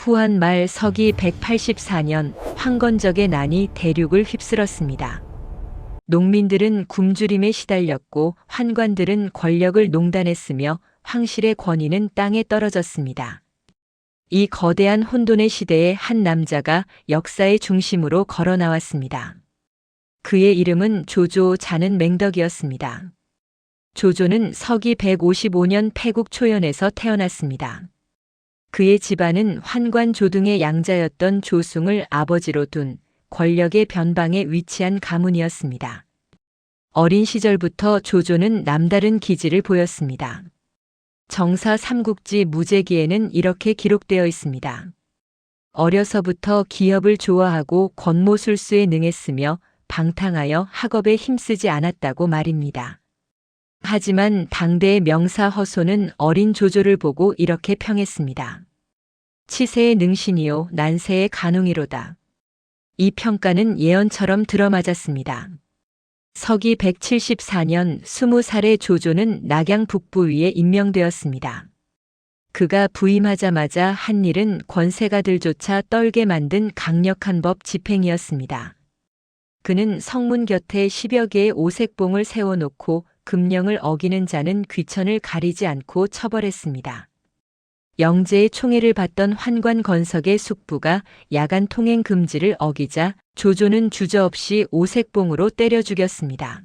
후한 말 서기 184년 황건적의 난이 대륙을 휩쓸었습니다. 농민들은 굶주림에 시달렸고 환관들은 권력을 농단했으며 황실의 권위는 땅에 떨어졌습니다. 이 거대한 혼돈의 시대에 한 남자가 역사의 중심으로 걸어 나왔습니다. 그의 이름은 조조 자는 맹덕이었습니다. 조조는 서기 155년 패국 초연에서 태어났습니다. 그의 집안은 환관 조등의 양자였던 조숭을 아버지로 둔 권력의 변방에 위치한 가문이었습니다. 어린 시절부터 조조는 남다른 기질을 보였습니다. 정사 삼국지 무제기에는 이렇게 기록되어 있습니다. 어려서부터 기업을 좋아하고 권모술수에 능했으며 방탕하여 학업에 힘쓰지 않았다고 말입니다. 하지만 당대의 명사 허소는 어린 조조를 보고 이렇게 평했습니다. 치세의 능신이요 난세의 간웅이로다. 이 평가는 예언처럼 들어맞았습니다. 서기 174년 20살의 조조는 낙양 북부 위에 임명되었습니다. 그가 부임하자마자 한 일은 권세가들조차 떨게 만든 강력한 법 집행이었습니다. 그는 성문 곁에 10여 개의 오색봉을 세워놓고 금령을 어기는 자는 귀천을 가리지 않고 처벌했습니다. 영제의 총애를 받던 환관 건석의 숙부가 야간 통행 금지를 어기자 조조는 주저없이 오색봉으로 때려 죽였습니다.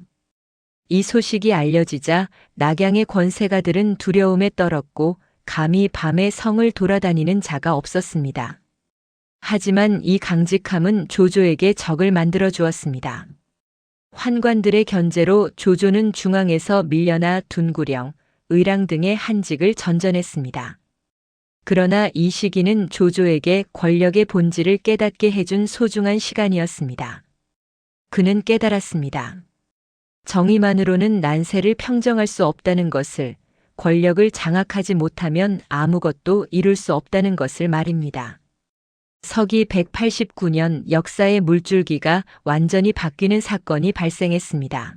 이 소식이 알려지자 낙양의 권세가들은 두려움에 떨었고 감히 밤에 성을 돌아다니는 자가 없었습니다. 하지만 이 강직함은 조조에게 적을 만들어 주었습니다. 환관들의 견제로 조조는 중앙에서 밀려나 둔구령, 의랑 등의 한직을 전전했습니다. 그러나 이 시기는 조조에게 권력의 본질을 깨닫게 해준 소중한 시간이었습니다. 그는 깨달았습니다. 정의만으로는 난세를 평정할 수 없다는 것을, 권력을 장악하지 못하면 아무것도 이룰 수 없다는 것을 말입니다. 서기 189년 역사의 물줄기가 완전히 바뀌는 사건이 발생했습니다.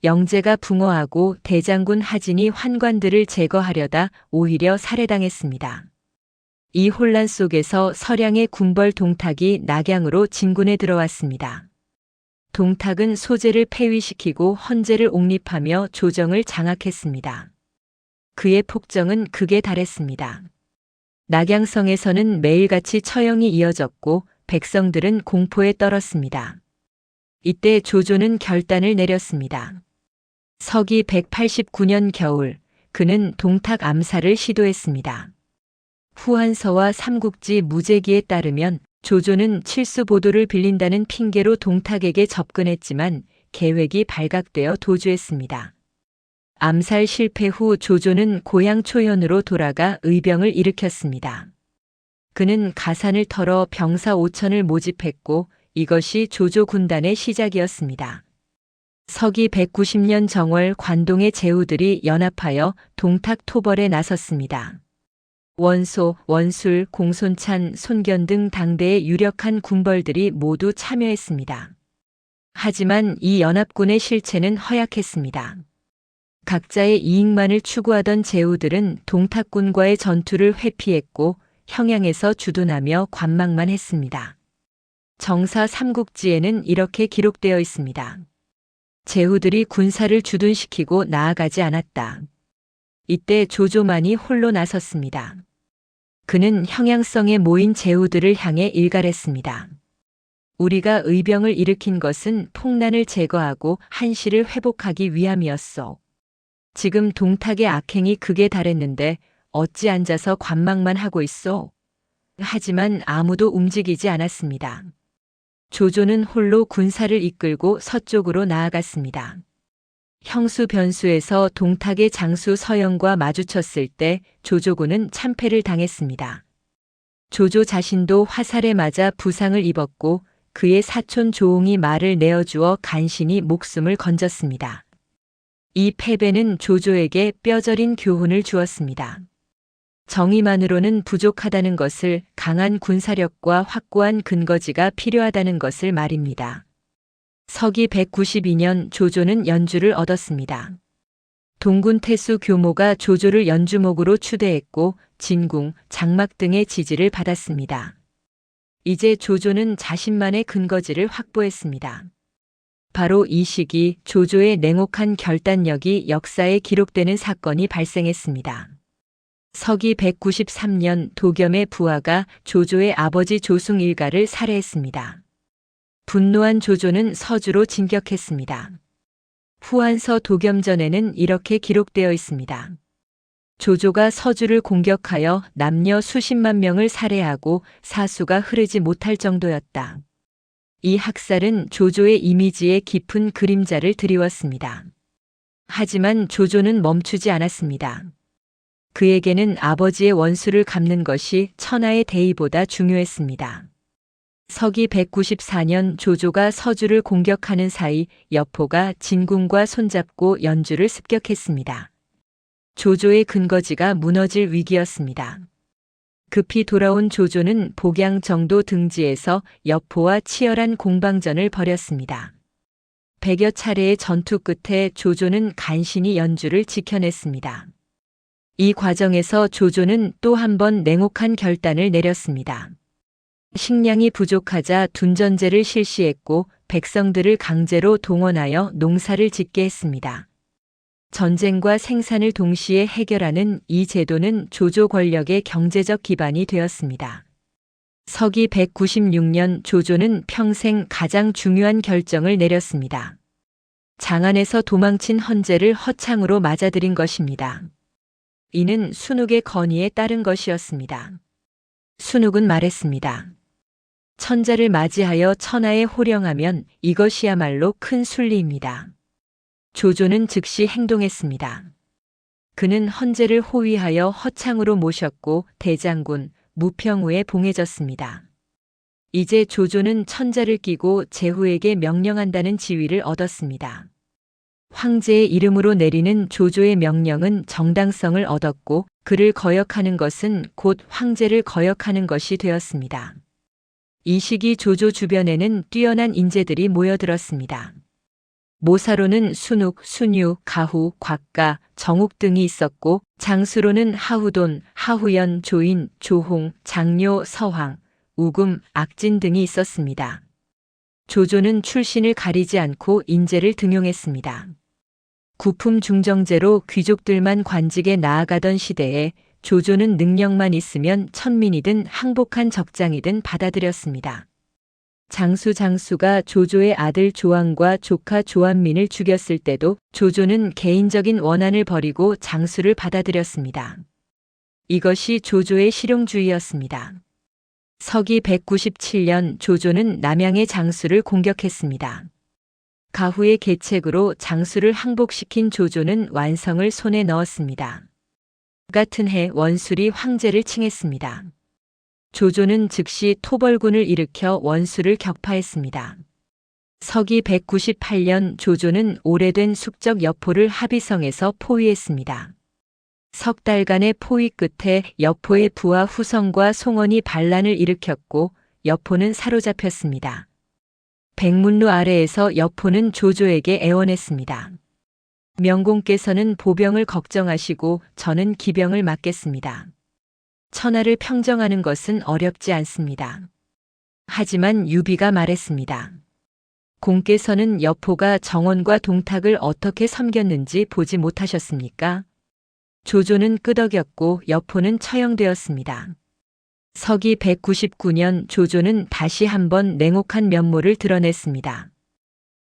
영제가 붕어하고 대장군 하진이 환관들을 제거하려다 오히려 살해당했습니다. 이 혼란 속에서 서량의 군벌 동탁이 낙양으로 진군에 들어왔습니다. 동탁은 소재를 폐위시키고 헌재를 옹립하며 조정을 장악했습니다. 그의 폭정은 극에 달했습니다. 낙양성에서는 매일같이 처형이 이어졌고 백성들은 공포에 떨었습니다. 이때 조조는 결단을 내렸습니다. 서기 189년 겨울, 그는 동탁 암살을 시도했습니다. 후한서와 삼국지 무제기에 따르면 조조는 칠수보도를 빌린다는 핑계로 동탁에게 접근했지만 계획이 발각되어 도주했습니다. 암살 실패 후 조조는 고향 초연으로 돌아가 의병을 일으켰습니다. 그는 가산을 털어 병사 5천을 모집했고 이것이 조조 군단의 시작이었습니다. 서기 190년 정월 관동의 제후들이 연합하여 동탁 토벌에 나섰습니다. 원소, 원술, 공손찬, 손견 등 당대의 유력한 군벌들이 모두 참여했습니다. 하지만 이 연합군의 실체는 허약했습니다. 각자의 이익만을 추구하던 제후들은 동탁군과의 전투를 회피했고 형양에서 주둔하며 관망만 했습니다. 정사 삼국지에는 이렇게 기록되어 있습니다. 제후들이 군사를 주둔시키고 나아가지 않았다. 이때 조조만이 홀로 나섰습니다. 그는 형양성에 모인 제후들을 향해 일갈했습니다. 우리가 의병을 일으킨 것은 폭난을 제거하고 한시를 회복하기 위함이었소. 지금 동탁의 악행이 극에 달했는데 어찌 앉아서 관망만 하고 있소? 하지만 아무도 움직이지 않았습니다. 조조는 홀로 군사를 이끌고 서쪽으로 나아갔습니다. 형수 변수에서 동탁의 장수 서영과 마주쳤을 때 조조군은 참패를 당했습니다. 조조 자신도 화살에 맞아 부상을 입었고 그의 사촌 조옹이 말을 내어주어 간신히 목숨을 건졌습니다. 이 패배는 조조에게 뼈저린 교훈을 주었습니다. 정의만으로는 부족하다는 것을, 강한 군사력과 확고한 근거지가 필요하다는 것을 말입니다. 서기 192년 조조는 연주를 얻었습니다. 동군 태수 교모가 조조를 연주목으로 추대했고 진궁, 장막 등의 지지를 받았습니다. 이제 조조는 자신만의 근거지를 확보했습니다. 바로 이 시기 조조의 냉혹한 결단력이 역사에 기록되는 사건이 발생했습니다. 서기 193년 도겸의 부하가 조조의 아버지 조승 일가를 살해했습니다. 분노한 조조는 서주로 진격했습니다. 후한서 도겸전에는 이렇게 기록되어 있습니다. 조조가 서주를 공격하여 남녀 수십만 명을 살해하고 사수가 흐르지 못할 정도였다. 이 학살은 조조의 이미지에 깊은 그림자를 드리웠습니다. 하지만 조조는 멈추지 않았습니다. 그에게는 아버지의 원수를 갚는 것이 천하의 대의보다 중요했습니다. 서기 194년 조조가 서주를 공격하는 사이 여포가 진궁과 손잡고 연주를 습격했습니다. 조조의 근거지가 무너질 위기였습니다. 급히 돌아온 조조는 복양 정도 등지에서 여포와 치열한 공방전을 벌였습니다. 100여 차례의 전투 끝에 조조는 간신히 연주를 지켜냈습니다. 이 과정에서 조조는 또 한 번 냉혹한 결단을 내렸습니다. 식량이 부족하자 둔전제를 실시했고 백성들을 강제로 동원하여 농사를 짓게 했습니다. 전쟁과 생산을 동시에 해결하는 이 제도는 조조 권력의 경제적 기반이 되었습니다. 서기 196년 조조는 평생 가장 중요한 결정을 내렸습니다. 장안에서 도망친 헌제를 허창으로 맞아들인 것입니다. 이는 순욱의 건의에 따른 것이었습니다. 순욱은 말했습니다. 천자를 맞이하여 천하에 호령하면 이것이야말로 큰 순리입니다. 조조는 즉시 행동했습니다. 그는 헌제를 호위하여 허창으로 모셨고 대장군 무평우에 봉해졌습니다. 이제 조조는 천자를 끼고 제후에게 명령한다는 지위를 얻었습니다. 황제의 이름으로 내리는 조조의 명령은 정당성을 얻었고 그를 거역하는 것은 곧 황제를 거역하는 것이 되었습니다. 이 시기 조조 주변에는 뛰어난 인재들이 모여들었습니다. 모사로는 순욱, 순유, 가후, 곽가, 정욱 등이 있었고 장수로는 하후돈, 하후연, 조인, 조홍, 장료, 서황, 우금, 악진 등이 있었습니다. 조조는 출신을 가리지 않고 인재를 등용했습니다. 구품 중정제로 귀족들만 관직에 나아가던 시대에 조조는 능력만 있으면 천민이든 항복한 적장이든 받아들였습니다. 장수가 조조의 아들 조왕과 조카 조한민을 죽였을 때도 조조는 개인적인 원한을 버리고 장수를 받아들였습니다. 이것이 조조의 실용주의였습니다. 서기 197년 조조는 남양의 장수를 공격했습니다. 가후의 계책으로 장수를 항복시킨 조조는 완성을 손에 넣었습니다. 같은 해 원술이 황제를 칭했습니다. 조조는 즉시 토벌군을 일으켜 원수를 격파했습니다. 서기 198년 조조는 오래된 숙적 여포를 합의성에서 포위했습니다. 석 달간의 포위 끝에 여포의 부하 후성과 송원이 반란을 일으켰고 여포는 사로잡혔습니다. 백문루 아래에서 여포는 조조에게 애원했습니다. 명공께서는 보병을 걱정하시고 저는 기병을 맡겠습니다. 천하를 평정하는 것은 어렵지 않습니다. 하지만 유비가 말했습니다. 공께서는 여포가 정원과 동탁을 어떻게 섬겼는지 보지 못하셨습니까? 조조는 끄덕였고 여포는 처형되었습니다. 서기 199년 조조는 다시 한번 냉혹한 면모를 드러냈습니다.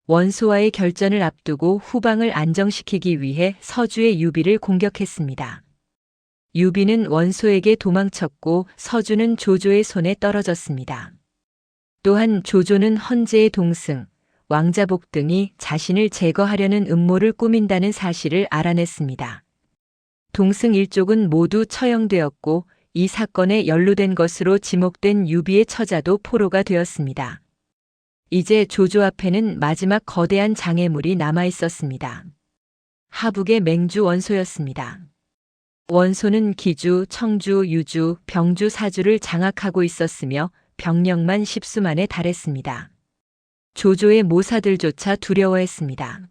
원소와의 결전을 앞두고 후방을 안정시키기 위해 서주의 유비를 공격했습니다. 유비는 원소에게 도망쳤고 서주는 조조의 손에 떨어졌습니다. 또한 조조는 헌제의 동승, 왕자복 등이 자신을 제거하려는 음모를 꾸민다는 사실을 알아냈습니다. 동승 일족은 모두 처형되었고 이 사건에 연루된 것으로 지목된 유비의 처자도 포로가 되었습니다. 이제 조조 앞에는 마지막 거대한 장애물이 남아 있었습니다. 하북의 맹주 원소였습니다. 원소는 기주, 청주, 유주, 병주 4주를 장악하고 있었으며 병력만 10수만에 달했습니다. 조조의 모사들조차 두려워했습니다.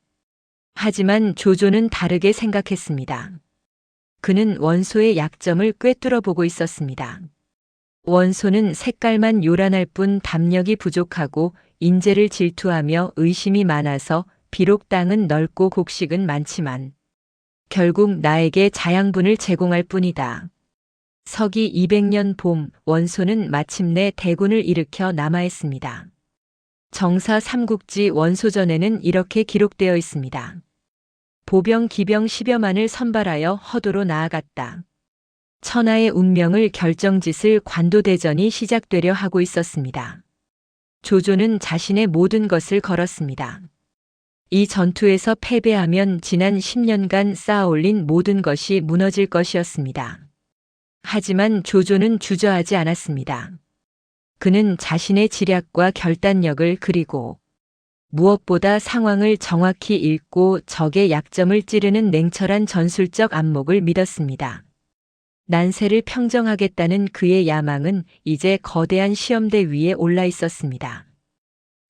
하지만 조조는 다르게 생각했습니다. 그는 원소의 약점을 꿰뚫어 보고 있었습니다. 원소는 색깔만 요란할 뿐 담력이 부족하고 인재를 질투하며 의심이 많아서 비록 땅은 넓고 곡식은 많지만 결국 나에게 자양분을 제공할 뿐이다. 서기 200년 봄 원소는 마침내 대군을 일으켜 남하했습니다. 정사 삼국지 원소전에는 이렇게 기록되어 있습니다. 보병 기병 10여만을 선발하여 허도로 나아갔다. 천하의 운명을 결정짓을 관도대전이 시작되려 하고 있었습니다. 조조는 자신의 모든 것을 걸었습니다. 이 전투에서 패배하면 지난 10년간 쌓아올린 모든 것이 무너질 것이었습니다. 하지만 조조는 주저하지 않았습니다. 그는 자신의 지략과 결단력을 그리고 무엇보다 상황을 정확히 읽고 적의 약점을 찌르는 냉철한 전술적 안목을 믿었습니다. 난세를 평정하겠다는 그의 야망은 이제 거대한 시험대 위에 올라 있었습니다.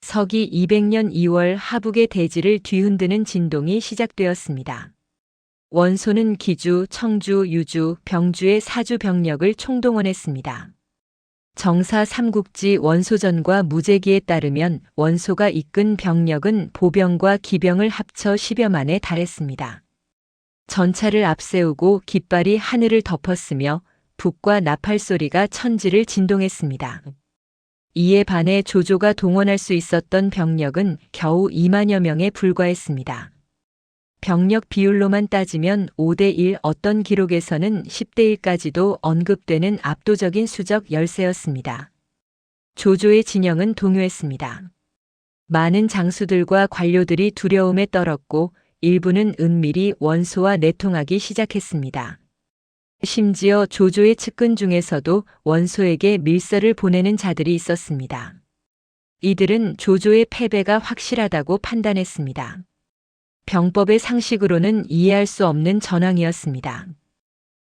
서기 200년 2월 하북의 대지를 뒤흔드는 진동이 시작되었습니다. 원소는 기주, 청주, 유주, 병주의 사주 병력을 총동원했습니다. 정사 삼국지 원소전과 무제기에 따르면 원소가 이끈 병력은 보병과 기병을 합쳐 10여만에 달했습니다. 전차를 앞세우고 깃발이 하늘을 덮었으며 북과 나팔 소리가 천지를 진동했습니다. 이에 반해 조조가 동원할 수 있었던 병력은 겨우 2만여 명에 불과했습니다. 병력 비율로만 따지면 5대1, 어떤 기록에서는 10대1까지도 언급되는 압도적인 수적 열세였습니다. 조조의 진영은 동요했습니다. 많은 장수들과 관료들이 두려움에 떨었고 일부는 은밀히 원소와 내통하기 시작했습니다. 심지어 조조의 측근 중에서도 원소에게 밀서를 보내는 자들이 있었습니다. 이들은 조조의 패배가 확실하다고 판단했습니다. 병법의 상식으로는 이해할 수 없는 전황이었습니다.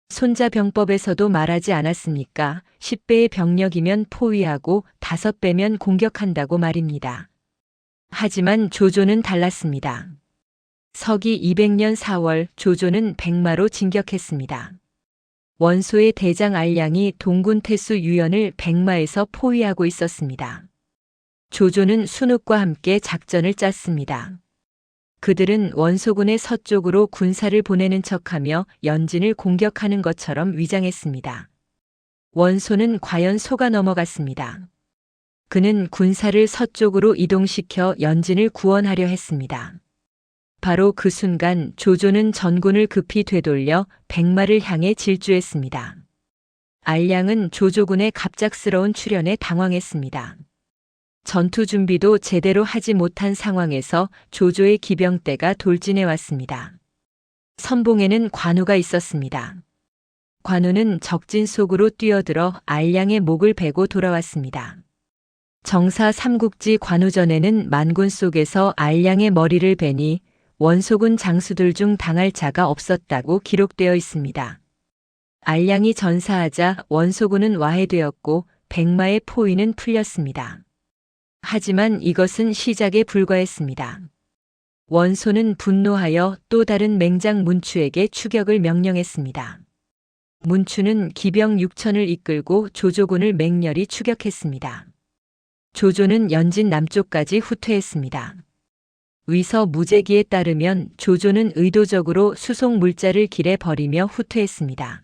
손자병법에서도 말하지 않았습니까? 10배의 병력이면 포위하고 5배면 공격한다고 말입니다. 하지만 조조는 달랐습니다. 서기 200년 4월 조조는 백마로 진격했습니다. 원소의 대장 알량이 동군 태수 유연을 백마에서 포위하고 있었습니다. 조조는 순욱과 함께 작전을 짰습니다. 그들은 원소군의 서쪽으로 군사를 보내는 척하며 연진을 공격하는 것처럼 위장했습니다. 원소는 과연 속아 넘어갔습니다. 그는 군사를 서쪽으로 이동시켜 연진을 구원하려 했습니다. 바로 그 순간 조조는 전군을 급히 되돌려 백마를 향해 질주했습니다. 알량은 조조군의 갑작스러운 출현에 당황했습니다. 전투 준비도 제대로 하지 못한 상황에서 조조의 기병대가 돌진해 왔습니다. 선봉에는 관우가 있었습니다. 관우는 적진 속으로 뛰어들어 알량의 목을 베고 돌아왔습니다. 정사 삼국지 관우전에는 만군 속에서 알량의 머리를 베니 원소군 장수들 중 당할 자가 없었다고 기록되어 있습니다. 알량이 전사하자 원소군은 와해되었고 백마의 포위는 풀렸습니다. 하지만 이것은 시작에 불과했습니다. 원소는 분노하여 또 다른 맹장 문추에게 추격을 명령했습니다. 문추는 기병 6천을 이끌고 조조군을 맹렬히 추격했습니다. 조조는 연진 남쪽까지 후퇴했습니다. 위서 무제기에 따르면 조조는 의도적으로 수송 물자를 길에 버리며 후퇴했습니다.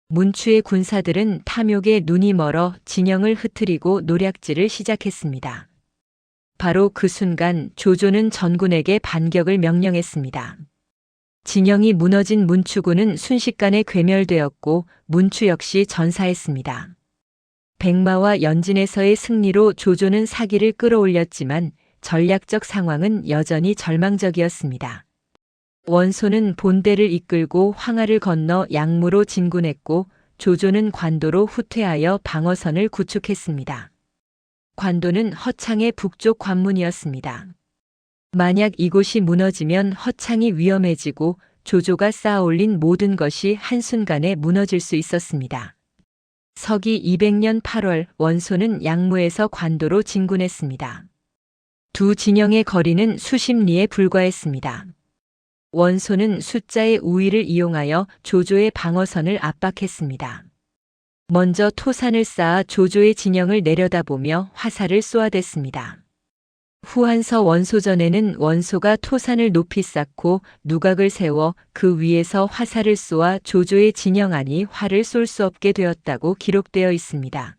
문추의 군사들은 탐욕에 눈이 멀어 진영을 흐트리고 노략질을 시작했습니다. 바로 그 순간 조조는 전군에게 반격을 명령했습니다. 진영이 무너진 문추군은 순식간에 괴멸되었고 문추 역시 전사했습니다. 백마와 연진에서의 승리로 조조는 사기를 끌어올렸지만 전략적 상황은 여전히 절망적이었습니다. 원소는 본대를 이끌고 황하를 건너 양무로 진군했고 조조는 관도로 후퇴하여 방어선을 구축했습니다. 관도는 허창의 북쪽 관문이었습니다. 만약 이곳이 무너지면 허창이 위험해지고 조조가 쌓아올린 모든 것이 한순간에 무너질 수 있었습니다. 서기 200년 8월 원소는 양무에서 관도로 진군했습니다. 두 진영의 거리는 수십 리에 불과했습니다. 원소는 숫자의 우위를 이용하여 조조의 방어선을 압박했습니다. 먼저 토산을 쌓아 조조의 진영을 내려다보며 화살을 쏘아댔습니다. 후한서 원소전에는 원소가 토산을 높이 쌓고 누각을 세워 그 위에서 화살을 쏘아 조조의 진영 안이 활을 쏠 수 없게 되었다고 기록되어 있습니다.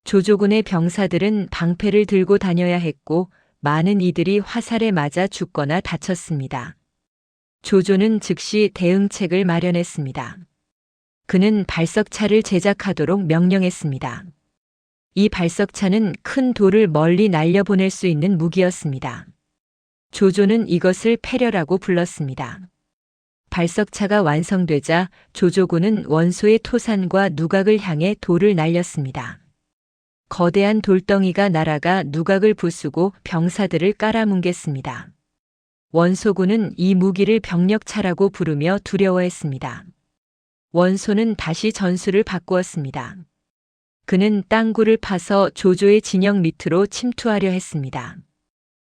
조조군의 병사들은 방패를 들고 다녀야 했고 많은 이들이 화살에 맞아 죽거나 다쳤습니다. 조조는 즉시 대응책을 마련했습니다. 그는 발석차를 제작하도록 명령했습니다. 이 발석차는 큰 돌을 멀리 날려보낼 수 있는 무기였습니다. 조조는 이것을 패려라고 불렀습니다. 발석차가 완성되자 조조군은 원소의 토산과 누각을 향해 돌을 날렸습니다. 거대한 돌덩이가 날아가 누각을 부수고 병사들을 깔아뭉갰습니다. 원소군은 이 무기를 병력차라고 부르며 두려워했습니다. 원소는 다시 전술을 바꾸었습니다. 그는 땅굴을 파서 조조의 진영 밑으로 침투하려 했습니다.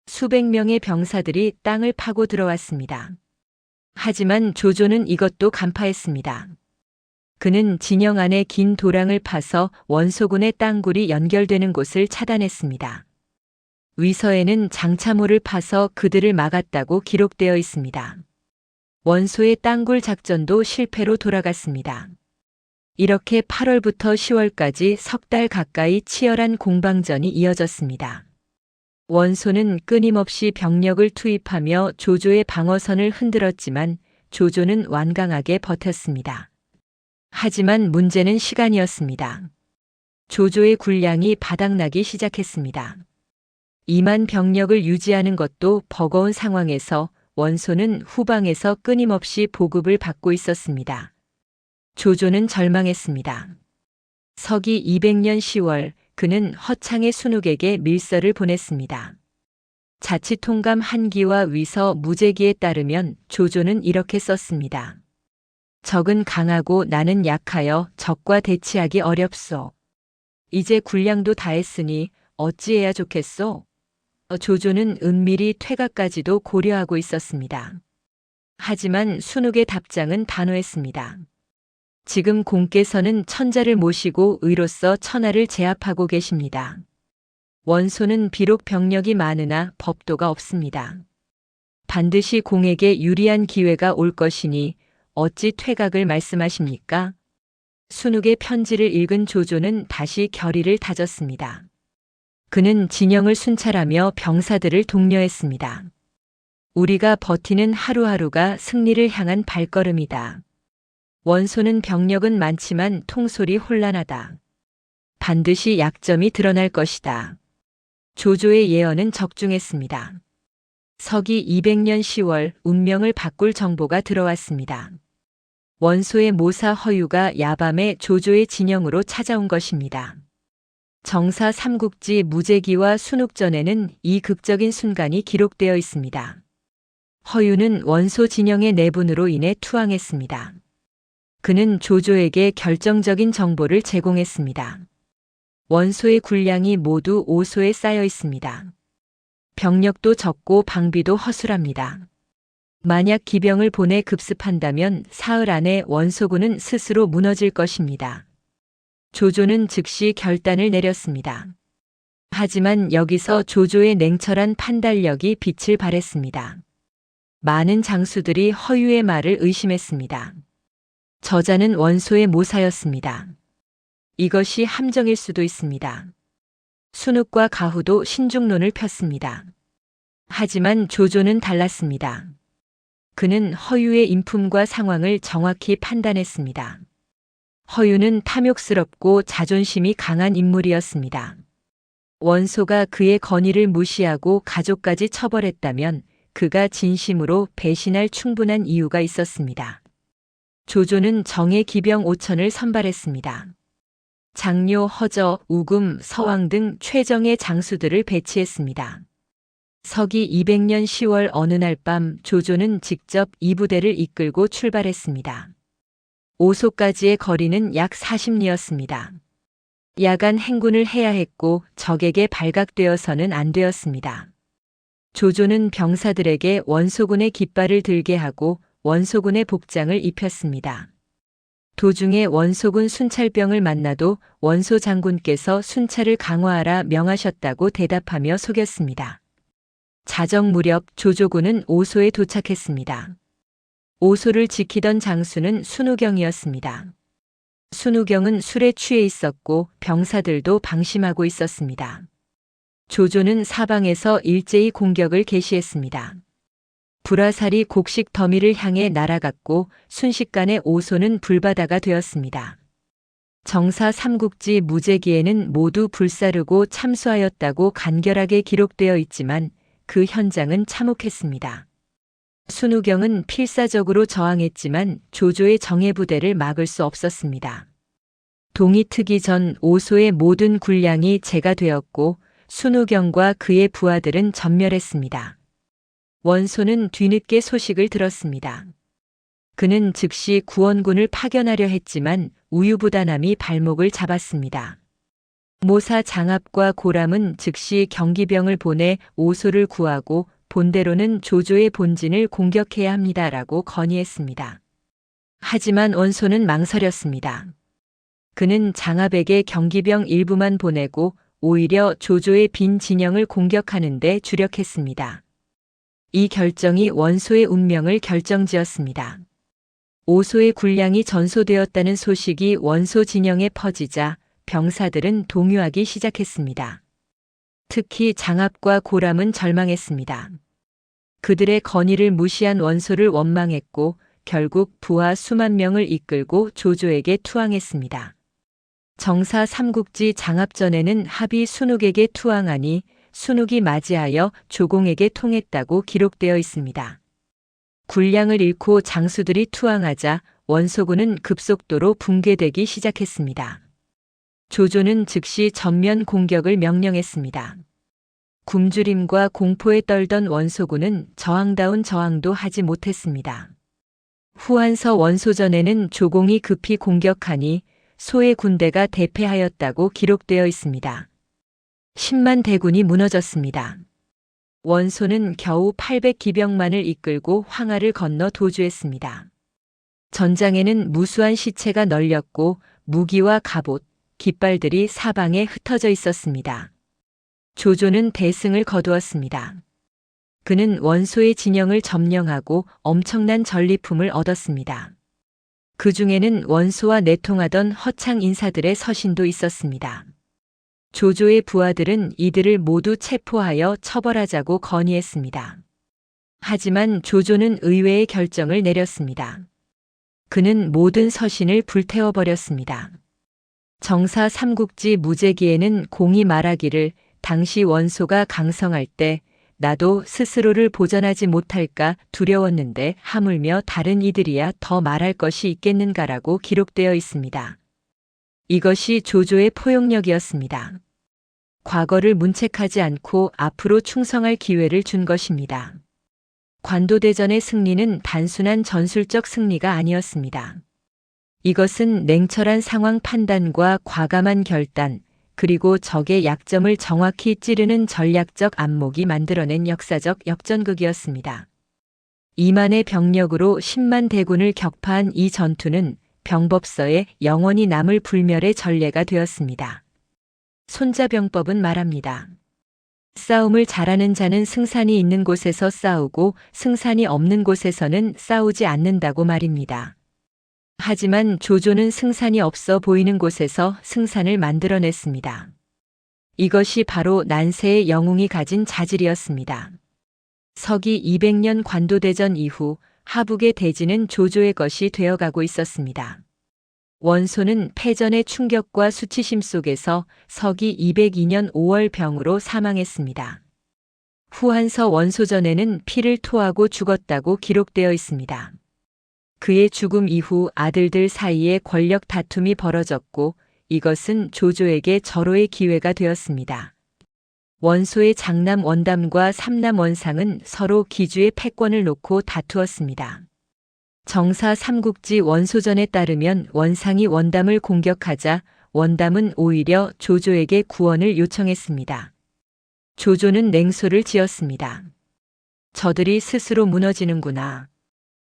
수백 명의 병사들이 땅을 파고 들어왔습니다. 하지만 조조는 이것도 간파했습니다. 그는 진영 안에 긴 도랑을 파서 원소군의 땅굴이 연결되는 곳을 차단했습니다. 위서에는 장차모를 파서 그들을 막았다고 기록되어 있습니다. 원소의 땅굴 작전도 실패로 돌아갔습니다. 이렇게 8월부터 10월까지 석 달 가까이 치열한 공방전이 이어졌습니다. 원소는 끊임없이 병력을 투입하며 조조의 방어선을 흔들었지만 조조는 완강하게 버텼습니다. 하지만 문제는 시간이었습니다. 조조의 군량이 바닥나기 시작했습니다. 2만 병력을 유지하는 것도 버거운 상황에서 원소는 후방에서 끊임없이 보급을 받고 있었습니다. 조조는 절망했습니다. 서기 200년 10월 그는 허창의 순욱에게 밀서를 보냈습니다. 자치통감 한기와 위서 무제기에 따르면 조조는 이렇게 썼습니다. 적은 강하고 나는 약하여 적과 대치하기 어렵소. 이제 군량도 다했으니 어찌해야 좋겠소? 조조는 은밀히 퇴각까지도 고려하고 있었습니다. 하지만 순욱의 답장은 단호했습니다. 지금 공께서는 천자를 모시고 의로서 천하를 제압하고 계십니다. 원소는 비록 병력이 많으나 법도가 없습니다. 반드시 공에게 유리한 기회가 올 것이니 어찌 퇴각을 말씀하십니까? 순욱의 편지를 읽은 조조는 다시 결의를 다졌습니다. 그는 진영을 순찰하며 병사들을 독려했습니다. 우리가 버티는 하루하루가 승리를 향한 발걸음이다. 원소는 병력은 많지만 통솔이 혼란하다. 반드시 약점이 드러날 것이다. 조조의 예언은 적중했습니다. 서기 200년 10월 운명을 바꿀 정보가 들어왔습니다. 원소의 모사 허유가 야밤에 조조의 진영으로 찾아온 것입니다. 정사 삼국지 무제기와 순욱전에는 이 극적인 순간이 기록되어 있습니다. 허유는 원소 진영의 내분으로 인해 투항했습니다. 그는 조조에게 결정적인 정보를 제공했습니다. 원소의 군량이 모두 5소에 쌓여 있습니다. 병력도 적고 방비도 허술합니다. 만약 기병을 보내 급습한다면 사흘 안에 원소군은 스스로 무너질 것입니다. 조조는 즉시 결단을 내렸습니다. 하지만 여기서 조조의 냉철한 판단력이 빛을 발했습니다. 많은 장수들이 허유의 말을 의심했습니다. 저자는 원소의 모사였습니다. 이것이 함정일 수도 있습니다. 순욱과 가후도 신중론을 폈습니다. 하지만 조조는 달랐습니다. 그는 허유의 인품과 상황을 정확히 판단했습니다. 허유는 탐욕스럽고 자존심이 강한 인물이었습니다. 원소가 그의 건의를 무시하고 가족까지 처벌했다면 그가 진심으로 배신할 충분한 이유가 있었습니다. 조조는 정예 기병 5천을 선발했습니다. 장료, 허저, 우금, 서왕 등 최정예 장수들을 배치했습니다. 서기 200년 10월 어느 날 밤 조조는 직접 이 부대를 이끌고 출발했습니다. 오소까지의 거리는 약 40리였습니다. 야간 행군을 해야 했고 적에게 발각되어서는 안 되었습니다. 조조는 병사들에게 원소군의 깃발을 들게 하고 원소군의 복장을 입혔습니다. 도중에 원소군 순찰병을 만나도 원소 장군께서 순찰을 강화하라 명하셨다고 대답하며 속였습니다. 자정 무렵 조조군은 오소에 도착했습니다. 오소를 지키던 장수는 순우경이었습니다. 순우경은 술에 취해 있었고 병사들도 방심하고 있었습니다. 조조는 사방에서 일제히 공격을 개시했습니다. 불화살이 곡식 더미를 향해 날아갔고 순식간에 오소는 불바다가 되었습니다. 정사 삼국지 무제기에는 모두 불사르고 참수하였다고 간결하게 기록되어 있지만 그 현장은 참혹했습니다. 순우경은 필사적으로 저항했지만 조조의 정예부대를 막을 수 없었습니다. 동이 트기 전 오소의 모든 군량이 제가 되었고 순우경과 그의 부하들은 전멸했습니다. 원소는 뒤늦게 소식을 들었습니다. 그는 즉시 구원군을 파견하려 했지만 우유부단함이 발목을 잡았습니다. 모사 장압과 고람은 즉시 경기병을 보내 오소를 구하고 본대로는 조조의 본진을 공격해야 합니다라고 건의했습니다. 하지만 원소는 망설였습니다. 그는 장압에게 경기병 일부만 보내고 오히려 조조의 빈 진영을 공격하는 데 주력했습니다. 이 결정이 원소의 운명을 결정지었습니다. 오소의 군량이 전소되었다는 소식이 원소 진영에 퍼지자 병사들은 동요하기 시작했습니다. 특히 장압과 고람은 절망했습니다. 그들의 건의를 무시한 원소를 원망했고 결국 부하 수만 명을 이끌고 조조에게 투항했습니다. 정사 삼국지 장압전에는 합이 순욱에게 투항하니 순욱이 맞이하여 조공에게 통했다고 기록되어 있습니다. 군량을 잃고 장수들이 투항하자 원소군은 급속도로 붕괴되기 시작했습니다. 조조는 즉시 전면 공격을 명령했습니다. 굶주림과 공포에 떨던 원소군은 저항다운 저항도 하지 못했습니다. 후한서 원소전에는 조공이 급히 공격하니 소의 군대가 대패하였다고 기록되어 있습니다. 10만 대군이 무너졌습니다. 원소는 겨우 800기병만을 이끌고 황하를 건너 도주했습니다. 전장에는 무수한 시체가 널렸고 무기와 갑옷, 깃발들이 사방에 흩어져 있었습니다. 조조는 대승을 거두었습니다. 그는 원소의 진영을 점령하고 엄청난 전리품을 얻었습니다. 그 중에는 원소와 내통하던 허창 인사들의 서신도 있었습니다. 조조의 부하들은 이들을 모두 체포하여 처벌하자고 건의했습니다. 하지만 조조는 의외의 결정을 내렸습니다. 그는 모든 서신을 불태워버렸습니다. 정사 삼국지 무제기에는 공이 말하기를 당시 원소가 강성할 때 나도 스스로를 보전하지 못할까 두려웠는데 하물며 다른 이들이야 더 말할 것이 있겠는가라고 기록되어 있습니다. 이것이 조조의 포용력이었습니다. 과거를 문책하지 않고 앞으로 충성할 기회를 준 것입니다. 관도대전의 승리는 단순한 전술적 승리가 아니었습니다. 이것은 냉철한 상황 판단과 과감한 결단, 그리고 적의 약점을 정확히 찌르는 전략적 안목이 만들어낸 역사적 역전극이었습니다. 2만의 병력으로 10만 대군을 격파한 이 전투는 병법서에 영원히 남을 불멸의 전례가 되었습니다. 손자병법은 말합니다. 싸움을 잘하는 자는 승산이 있는 곳에서 싸우고 승산이 없는 곳에서는 싸우지 않는다고 말입니다. 하지만 조조는 승산이 없어 보이는 곳에서 승산을 만들어냈습니다. 이것이 바로 난세의 영웅이 가진 자질이었습니다. 서기 200년 관도대전 이후 하북의 대지는 조조의 것이 되어가고 있었습니다. 원소는 패전의 충격과 수치심 속에서 서기 202년 5월 병으로 사망했습니다. 후한서 원소전에는 피를 토하고 죽었다고 기록되어 있습니다. 그의 죽음 이후 아들들 사이에 권력 다툼이 벌어졌고 이것은 조조에게 절호의 기회가 되었습니다. 원소의 장남 원담과 삼남 원상은 서로 기주의 패권을 놓고 다투었습니다. 정사 삼국지 원소전에 따르면 원상이 원담을 공격하자 원담은 오히려 조조에게 구원을 요청했습니다. 조조는 냉소를 지었습니다. 저들이 스스로 무너지는구나.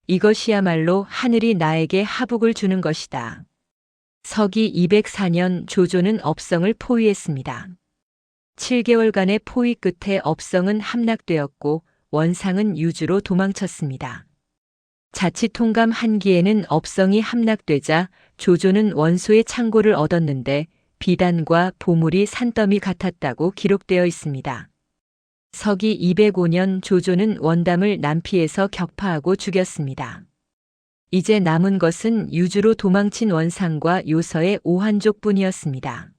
이것이야말로 하늘이 나에게 하복을 주는 것이다. 서기 204년 조조는 업성을 포위했습니다. 7개월간의 포위 끝에 업성은 함락되었고 원상은 유주로 도망쳤습니다. 자치통감 한기에는 업성이 함락되자 조조는 원소의 창고를 얻었는데 비단과 보물이 산더미 같았다고 기록되어 있습니다. 서기 205년 조조는 원담을 남피에서 격파하고 죽였습니다. 이제 남은 것은 유주로 도망친 원상과 요서의 오한족뿐이었습니다.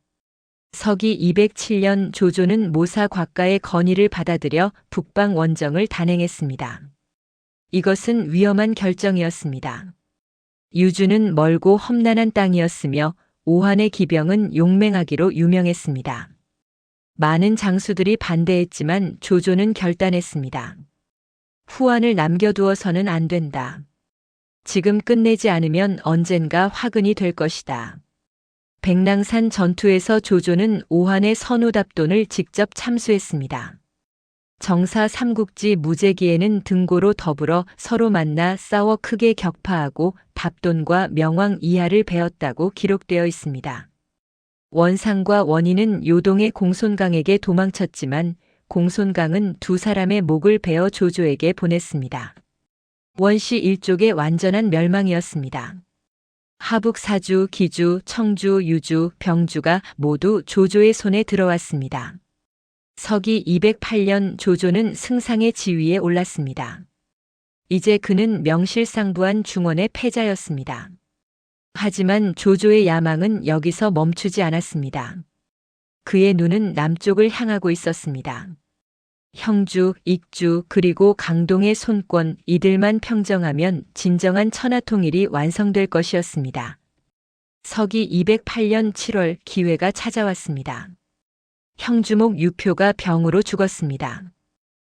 서기 207년 조조는 모사 곽가의 건의를 받아들여 북방 원정을 단행했습니다. 이것은 위험한 결정이었습니다. 유주는 멀고 험난한 땅이었으며 오한의 기병은 용맹하기로 유명했습니다. 많은 장수들이 반대했지만 조조는 결단했습니다. 후한을 남겨두어서는 안 된다. 지금 끝내지 않으면 언젠가 화근이 될 것이다. 백랑산 전투에서 조조는 오한의 선우답돈을 직접 참수했습니다. 정사 삼국지 무제기에는 등고로 더불어 서로 만나 싸워 크게 격파하고 답돈과 명왕 이하를 베었다고 기록되어 있습니다. 원상과 원인은 요동의 공손강에게 도망쳤지만 공손강은 두 사람의 목을 베어 조조에게 보냈습니다. 원시 일족의 완전한 멸망이었습니다. 하북 사주, 기주, 청주, 유주, 병주가 모두 조조의 손에 들어왔습니다. 서기 208년 조조는 승상의 지위에 올랐습니다. 이제 그는 명실상부한 중원의 패자였습니다. 하지만 조조의 야망은 여기서 멈추지 않았습니다. 그의 눈은 남쪽을 향하고 있었습니다. 형주, 익주, 그리고 강동의 손권, 이들만 평정하면 진정한 천하통일이 완성될 것이었습니다. 서기 208년 7월 기회가 찾아왔습니다. 형주목 유표가 병으로 죽었습니다.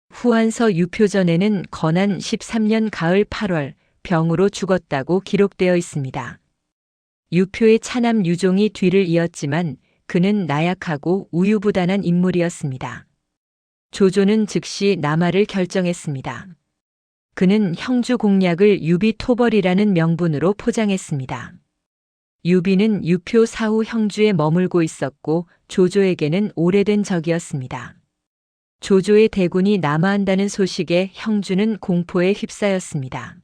후한서 유표전에는 건한 13년 가을 8월 병으로 죽었다고 기록되어 있습니다. 유표의 차남 유종이 뒤를 이었지만 그는 나약하고 우유부단한 인물이었습니다. 조조는 즉시 남하를 결정했습니다. 그는 형주 공략을 유비토벌이라는 명분으로 포장했습니다. 유비는 유표 사후 형주에 머물고 있었고 조조에게는 오래된 적이었습니다. 조조의 대군이 남하한다는 소식에 형주는 공포에 휩싸였습니다.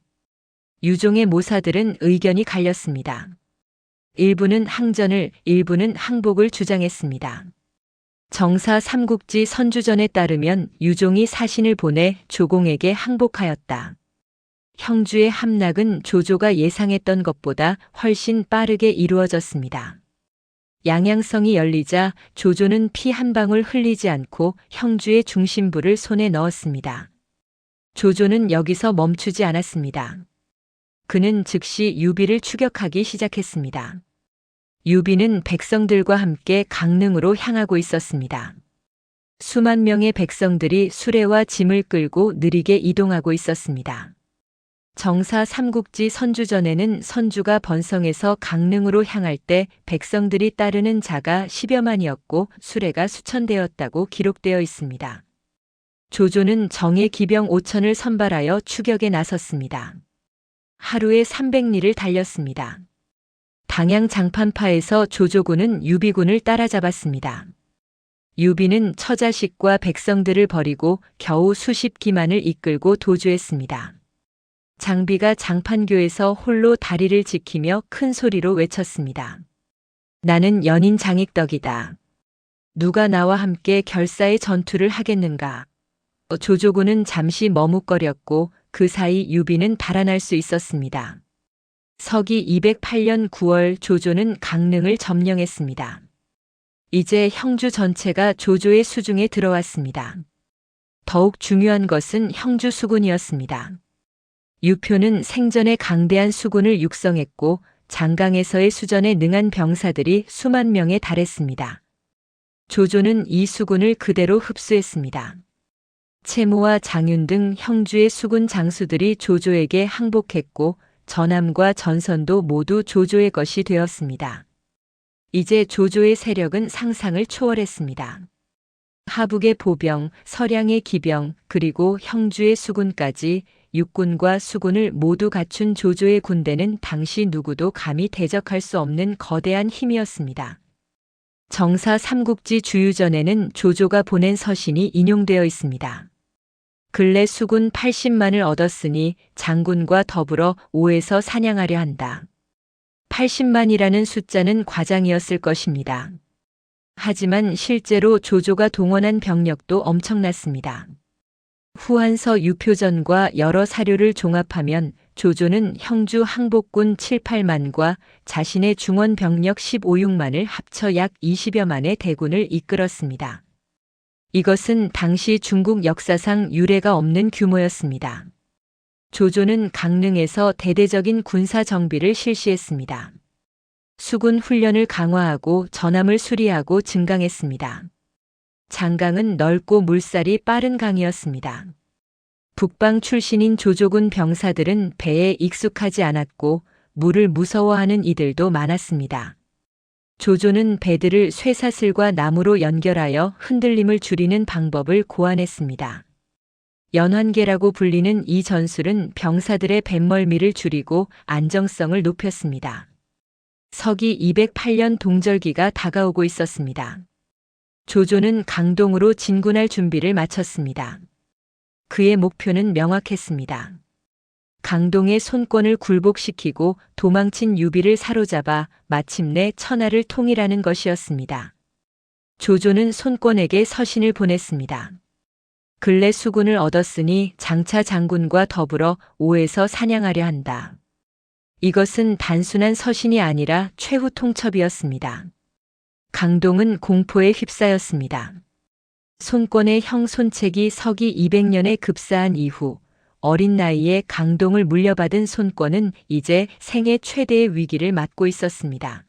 유종의 모사들은 의견이 갈렸습니다. 일부는 항전을, 일부는 항복을 주장했습니다. 정사 삼국지 선주전에 따르면 유종이 사신을 보내 조공에게 항복하였다. 형주의 함락은 조조가 예상했던 것보다 훨씬 빠르게 이루어졌습니다. 양양성이 열리자 조조는 피 한 방울 흘리지 않고 형주의 중심부를 손에 넣었습니다. 조조는 여기서 멈추지 않았습니다. 그는 즉시 유비를 추격하기 시작했습니다. 유비는 백성들과 함께 강릉으로 향하고 있었습니다. 수만 명의 백성들이 수레와 짐을 끌고 느리게 이동하고 있었습니다. 정사 삼국지 선주전에는 선주가 번성해서 강릉으로 향할 때 백성들이 따르는 자가 10여만이었고 수레가 수천 대였다고 기록되어 있습니다. 조조는 정예 기병 5천을 선발하여 추격에 나섰습니다. 하루에 300리를 달렸습니다. 당양 장판파에서 조조군은 유비군을 따라잡았습니다. 유비는 처자식과 백성들을 버리고 겨우 수십 기만을 이끌고 도주했습니다. 장비가 장판교에서 홀로 다리를 지키며 큰 소리로 외쳤습니다. 나는 연인 장익덕이다. 누가 나와 함께 결사의 전투를 하겠는가? 조조군은 잠시 머뭇거렸고 그 사이 유비는 달아날 수 있었습니다. 서기 208년 9월 조조는 강릉을 점령했습니다. 이제 형주 전체가 조조의 수중에 들어왔습니다. 더욱 중요한 것은 형주 수군이었습니다. 유표는 생전에 강대한 수군을 육성했고 장강에서의 수전에 능한 병사들이 수만 명에 달했습니다. 조조는 이 수군을 그대로 흡수했습니다. 채모와 장윤 등 형주의 수군 장수들이 조조에게 항복했고 전함과 전선도 모두 조조의 것이 되었습니다. 이제 조조의 세력은 상상을 초월했습니다. 하북의 보병, 서량의 기병, 그리고 형주의 수군까지 육군과 수군을 모두 갖춘 조조의 군대는 당시 누구도 감히 대적할 수 없는 거대한 힘이었습니다. 정사 삼국지 주유전에는 조조가 보낸 서신이 인용되어 있습니다. 근래 수군 80만을 얻었으니 장군과 더불어 오에서 사냥하려 한다. 80만이라는 숫자는 과장이었을 것입니다. 하지만 실제로 조조가 동원한 병력도 엄청났습니다. 후한서 유표전과 여러 사료를 종합하면 조조는 형주 항복군 7, 8만과 자신의 중원 병력 15, 6만을 합쳐 약 20여만의 대군을 이끌었습니다. 이것은 당시 중국 역사상 유례가 없는 규모였습니다. 조조는 강릉에서 대대적인 군사 정비를 실시했습니다. 수군 훈련을 강화하고 전함을 수리하고 증강했습니다. 장강은 넓고 물살이 빠른 강이었습니다. 북방 출신인 조조군 병사들은 배에 익숙하지 않았고 물을 무서워하는 이들도 많았습니다. 조조는 배들을 쇠사슬과 나무로 연결하여 흔들림을 줄이는 방법을 고안했습니다. 연환계라고 불리는 이 전술은 병사들의 뱃멀미를 줄이고 안정성을 높였습니다. 서기 208년 동절기가 다가오고 있었습니다. 조조는 강동으로 진군할 준비를 마쳤습니다. 그의 목표는 명확했습니다. 강동의 손권을 굴복시키고 도망친 유비를 사로잡아 마침내 천하를 통일하는 것이었습니다. 조조는 손권에게 서신을 보냈습니다. 근래 수군을 얻었으니 장차 장군과 더불어 오에서 사냥하려 한다. 이것은 단순한 서신이 아니라 최후 통첩이었습니다. 강동은 공포에 휩싸였습니다. 손권의 형 손책이 서기 200년에 급사한 이후 어린 나이에 강동을 물려받은 손권은 이제 생애 최대의 위기를 맞고 있었습니다.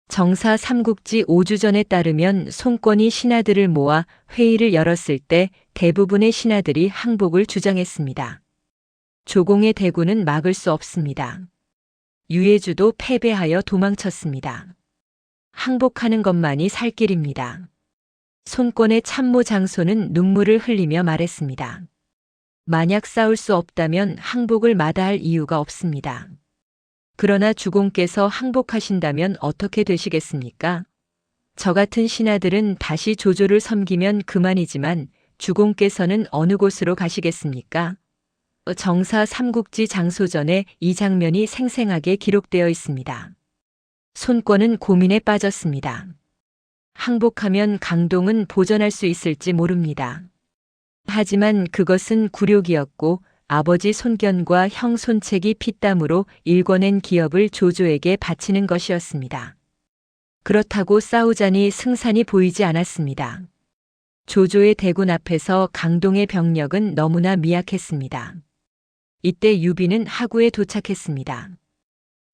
정사 삼국지 5주전에 따르면 손권이 신하들을 모아 회의를 열었을 때 대부분의 신하들이 항복을 주장했습니다. 조공의 대군은 막을 수 없습니다. 유해주도 패배하여 도망쳤습니다. 항복하는 것만이 살 길입니다. 손권의 참모 장소는 눈물을 흘리며 말했습니다. 만약 싸울 수 없다면 항복을 마다할 이유가 없습니다. 그러나 주공께서 항복하신다면 어떻게 되시겠습니까? 저 같은 신하들은 다시 조조를 섬기면 그만이지만 주공께서는 어느 곳으로 가시겠습니까? 정사 삼국지 장소전에 이 장면이 생생하게 기록되어 있습니다. 손권은 고민에 빠졌습니다. 항복하면 강동은 보전할 수 있을지 모릅니다. 하지만 그것은 굴욕이었고 아버지 손견과 형 손책이 피땀으로 일궈낸 기업을 조조에게 바치는 것이었습니다. 그렇다고 싸우자니 승산이 보이지 않았습니다. 조조의 대군 앞에서 강동의 병력은 너무나 미약했습니다. 이때 유비는 하구에 도착했습니다.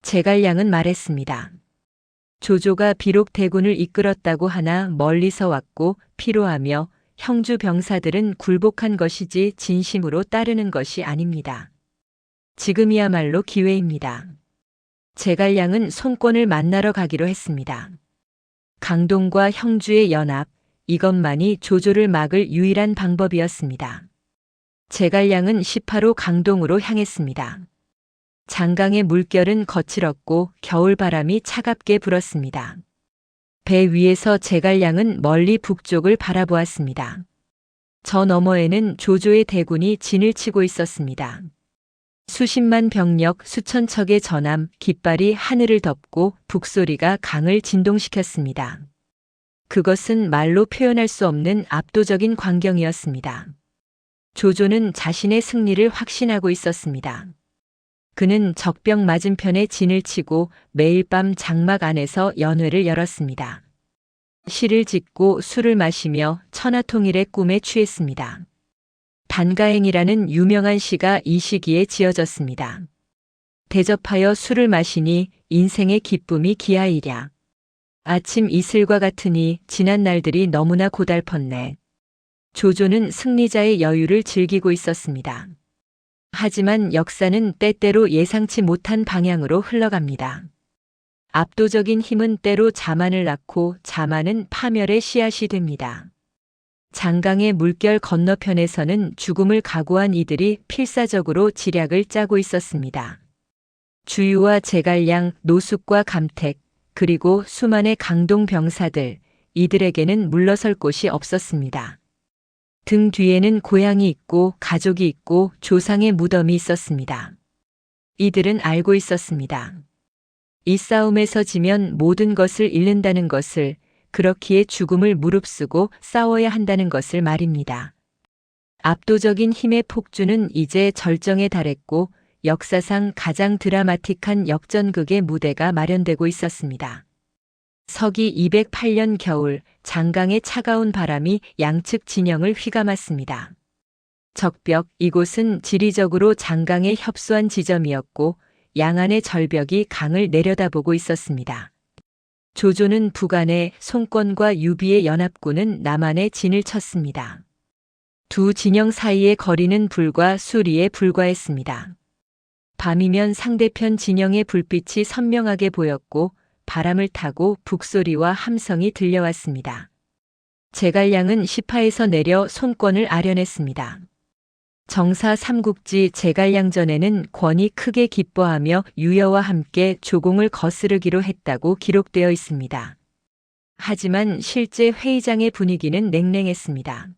제갈량은 말했습니다. 조조가 비록 대군을 이끌었다고 하나 멀리서 왔고 피로하며 형주 병사들은 굴복한 것이지 진심으로 따르는 것이 아닙니다. 지금이야말로 기회입니다. 제갈량은 손권을 만나러 가기로 했습니다. 강동과 형주의 연합, 이것만이 조조를 막을 유일한 방법이었습니다. 제갈량은 18호 강동으로 향했습니다. 장강의 물결은 거칠었고 겨울바람이 차갑게 불었습니다. 배 위에서 제갈량은 멀리 북쪽을 바라보았습니다. 저 너머에는 조조의 대군이 진을 치고 있었습니다. 수십만 병력, 수천 척의 전함, 깃발이 하늘을 덮고 북소리가 강을 진동시켰습니다. 그것은 말로 표현할 수 없는 압도적인 광경이었습니다. 조조는 자신의 승리를 확신하고 있었습니다. 그는 적병 맞은편에 진을 치고 매일 밤 장막 안에서 연회를 열었습니다. 시를 짓고 술을 마시며 천하통일의 꿈에 취했습니다. 단가행이라는 유명한 시가 이 시기에 지어졌습니다. 대접하여 술을 마시니 인생의 기쁨이 기하이랴. 아침 이슬과 같으니 지난 날들이 너무나 고달펐네. 조조는 승리자의 여유를 즐기고 있었습니다. 하지만 역사는 때때로 예상치 못한 방향으로 흘러갑니다. 압도적인 힘은 때로 자만을 낳고 자만은 파멸의 씨앗이 됩니다. 장강의 물결 건너편에서는 죽음을 각오한 이들이 필사적으로 지략을 짜고 있었습니다. 주유와 제갈량, 노숙과 감택, 그리고 수만의 강동 병사들, 이들에게는 물러설 곳이 없었습니다. 등 뒤에는 고향이 있고 가족이 있고 조상의 무덤이 있었습니다. 이들은 알고 있었습니다. 이 싸움에서 지면 모든 것을 잃는다는 것을, 그렇기에 죽음을 무릅쓰고 싸워야 한다는 것을 말입니다. 압도적인 힘의 폭주는 이제 절정에 달했고 역사상 가장 드라마틱한 역전극의 무대가 마련되고 있었습니다. 서기 208년 겨울 장강의 차가운 바람이 양측 진영을 휘감았습니다. 적벽, 이곳은 지리적으로 장강에 협소한 지점이었고 양안의 절벽이 강을 내려다보고 있었습니다. 조조는 북안에, 송권과 유비의 연합군은 남안에 진을 쳤습니다. 두 진영 사이의 거리는 불과 수리에 불과했습니다. 밤이면 상대편 진영의 불빛이 선명하게 보였고 바람을 타고 북소리와 함성이 들려왔습니다. 제갈량은 시파에서 내려 손권을 아련했습니다. 정사 삼국지 제갈량전에는 권이 크게 기뻐하며 유여와 함께 조공을 거스르기로 했다고 기록되어 있습니다. 하지만 실제 회의장의 분위기는 냉랭했습니다.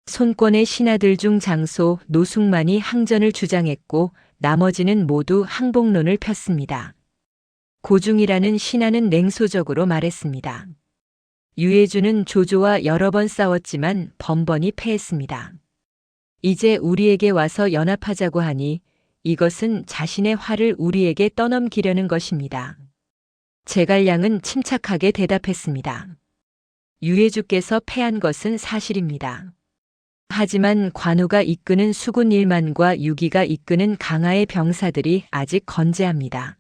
손권의 신하들 중 장소, 노숙만이 항전을 주장했고 나머지는 모두 항복론을 폈습니다. 고중이라는 신하는 냉소적으로 말했습니다. 유해주는 조조와 여러 번 싸웠지만 번번이 패했습니다. 이제 우리에게 와서 연합하자고 하니 이것은 자신의 화를 우리에게 떠넘기려는 것입니다. 제갈량은 침착하게 대답했습니다. 유해주께서 패한 것은 사실입니다. 하지만 관우가 이끄는 수군 1만과 유기가 이끄는 강하의 병사들이 아직 건재합니다.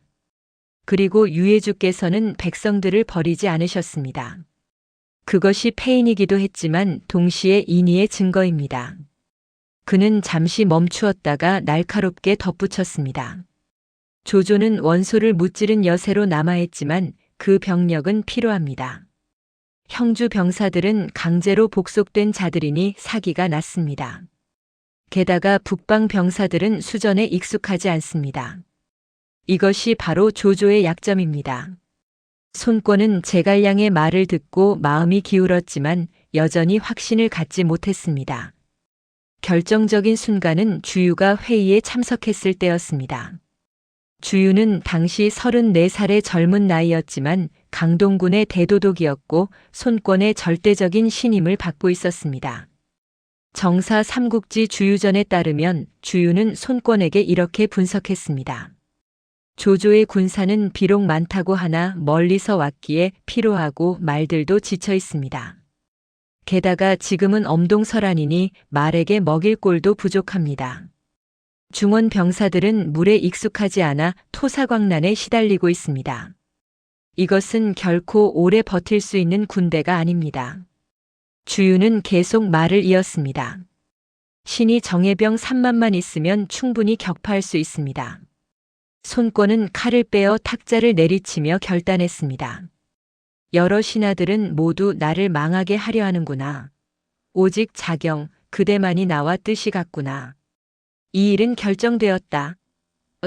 그리고 유해주께서는 백성들을 버리지 않으셨습니다. 그것이 패인이기도 했지만 동시에 인의의 증거입니다. 그는 잠시 멈추었다가 날카롭게 덧붙였습니다. 조조는 원소를 무찌른 여세로 남아있지만 그 병력은 필요합니다. 형주 병사들은 강제로 복속된 자들이니 사기가 났습니다. 게다가 북방 병사들은 수전에 익숙하지 않습니다. 이것이 바로 조조의 약점입니다. 손권은 제갈량의 말을 듣고 마음이 기울었지만 여전히 확신을 갖지 못했습니다. 결정적인 순간은 주유가 회의에 참석했을 때였습니다. 주유는 당시 34살의 젊은 나이였지만 강동군의 대도독이었고 손권의 절대적인 신임을 받고 있었습니다. 정사 삼국지 주유전에 따르면 주유는 손권에게 이렇게 분석했습니다. 조조의 군사는 비록 많다고 하나 멀리서 왔기에 피로하고 말들도 지쳐 있습니다. 게다가 지금은 엄동설안이니 말에게 먹일 꼴도 부족합니다. 중원 병사들은 물에 익숙하지 않아 토사광난에 시달리고 있습니다. 이것은 결코 오래 버틸 수 있는 군대가 아닙니다. 주유는 계속 말을 이었습니다. 신이 정예병 3만만 있으면 충분히 격파할 수 있습니다. 손권은 칼을 빼어 탁자를 내리치며 결단했습니다. 여러 신하들은 모두 나를 망하게 하려 하는구나. 오직 자경, 그대만이 나와 뜻이 같구나. 이 일은 결정되었다.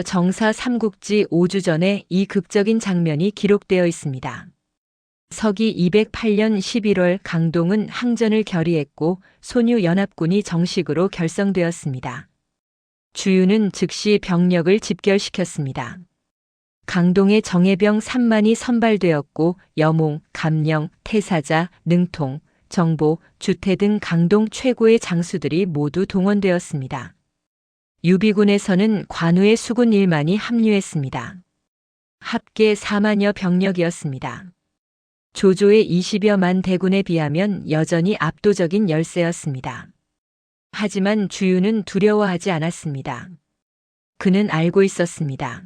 정사 삼국지 5주 전에 이 극적인 장면이 기록되어 있습니다. 서기 208년 11월 강동은 항전을 결의했고 손유 연합군이 정식으로 결성되었습니다. 주유는 즉시 병력을 집결시켰습니다. 강동의 정예병 3만이 선발되었고 여몽, 감령, 태사자, 능통, 정보, 주태 등 강동 최고의 장수들이 모두 동원되었습니다. 유비군에서는 관우의 수군 1만이 합류했습니다. 합계 4만여 병력이었습니다. 조조의 20여만 대군에 비하면 여전히 압도적인 열세였습니다. 하지만 주유는 두려워하지 않았습니다. 그는 알고 있었습니다.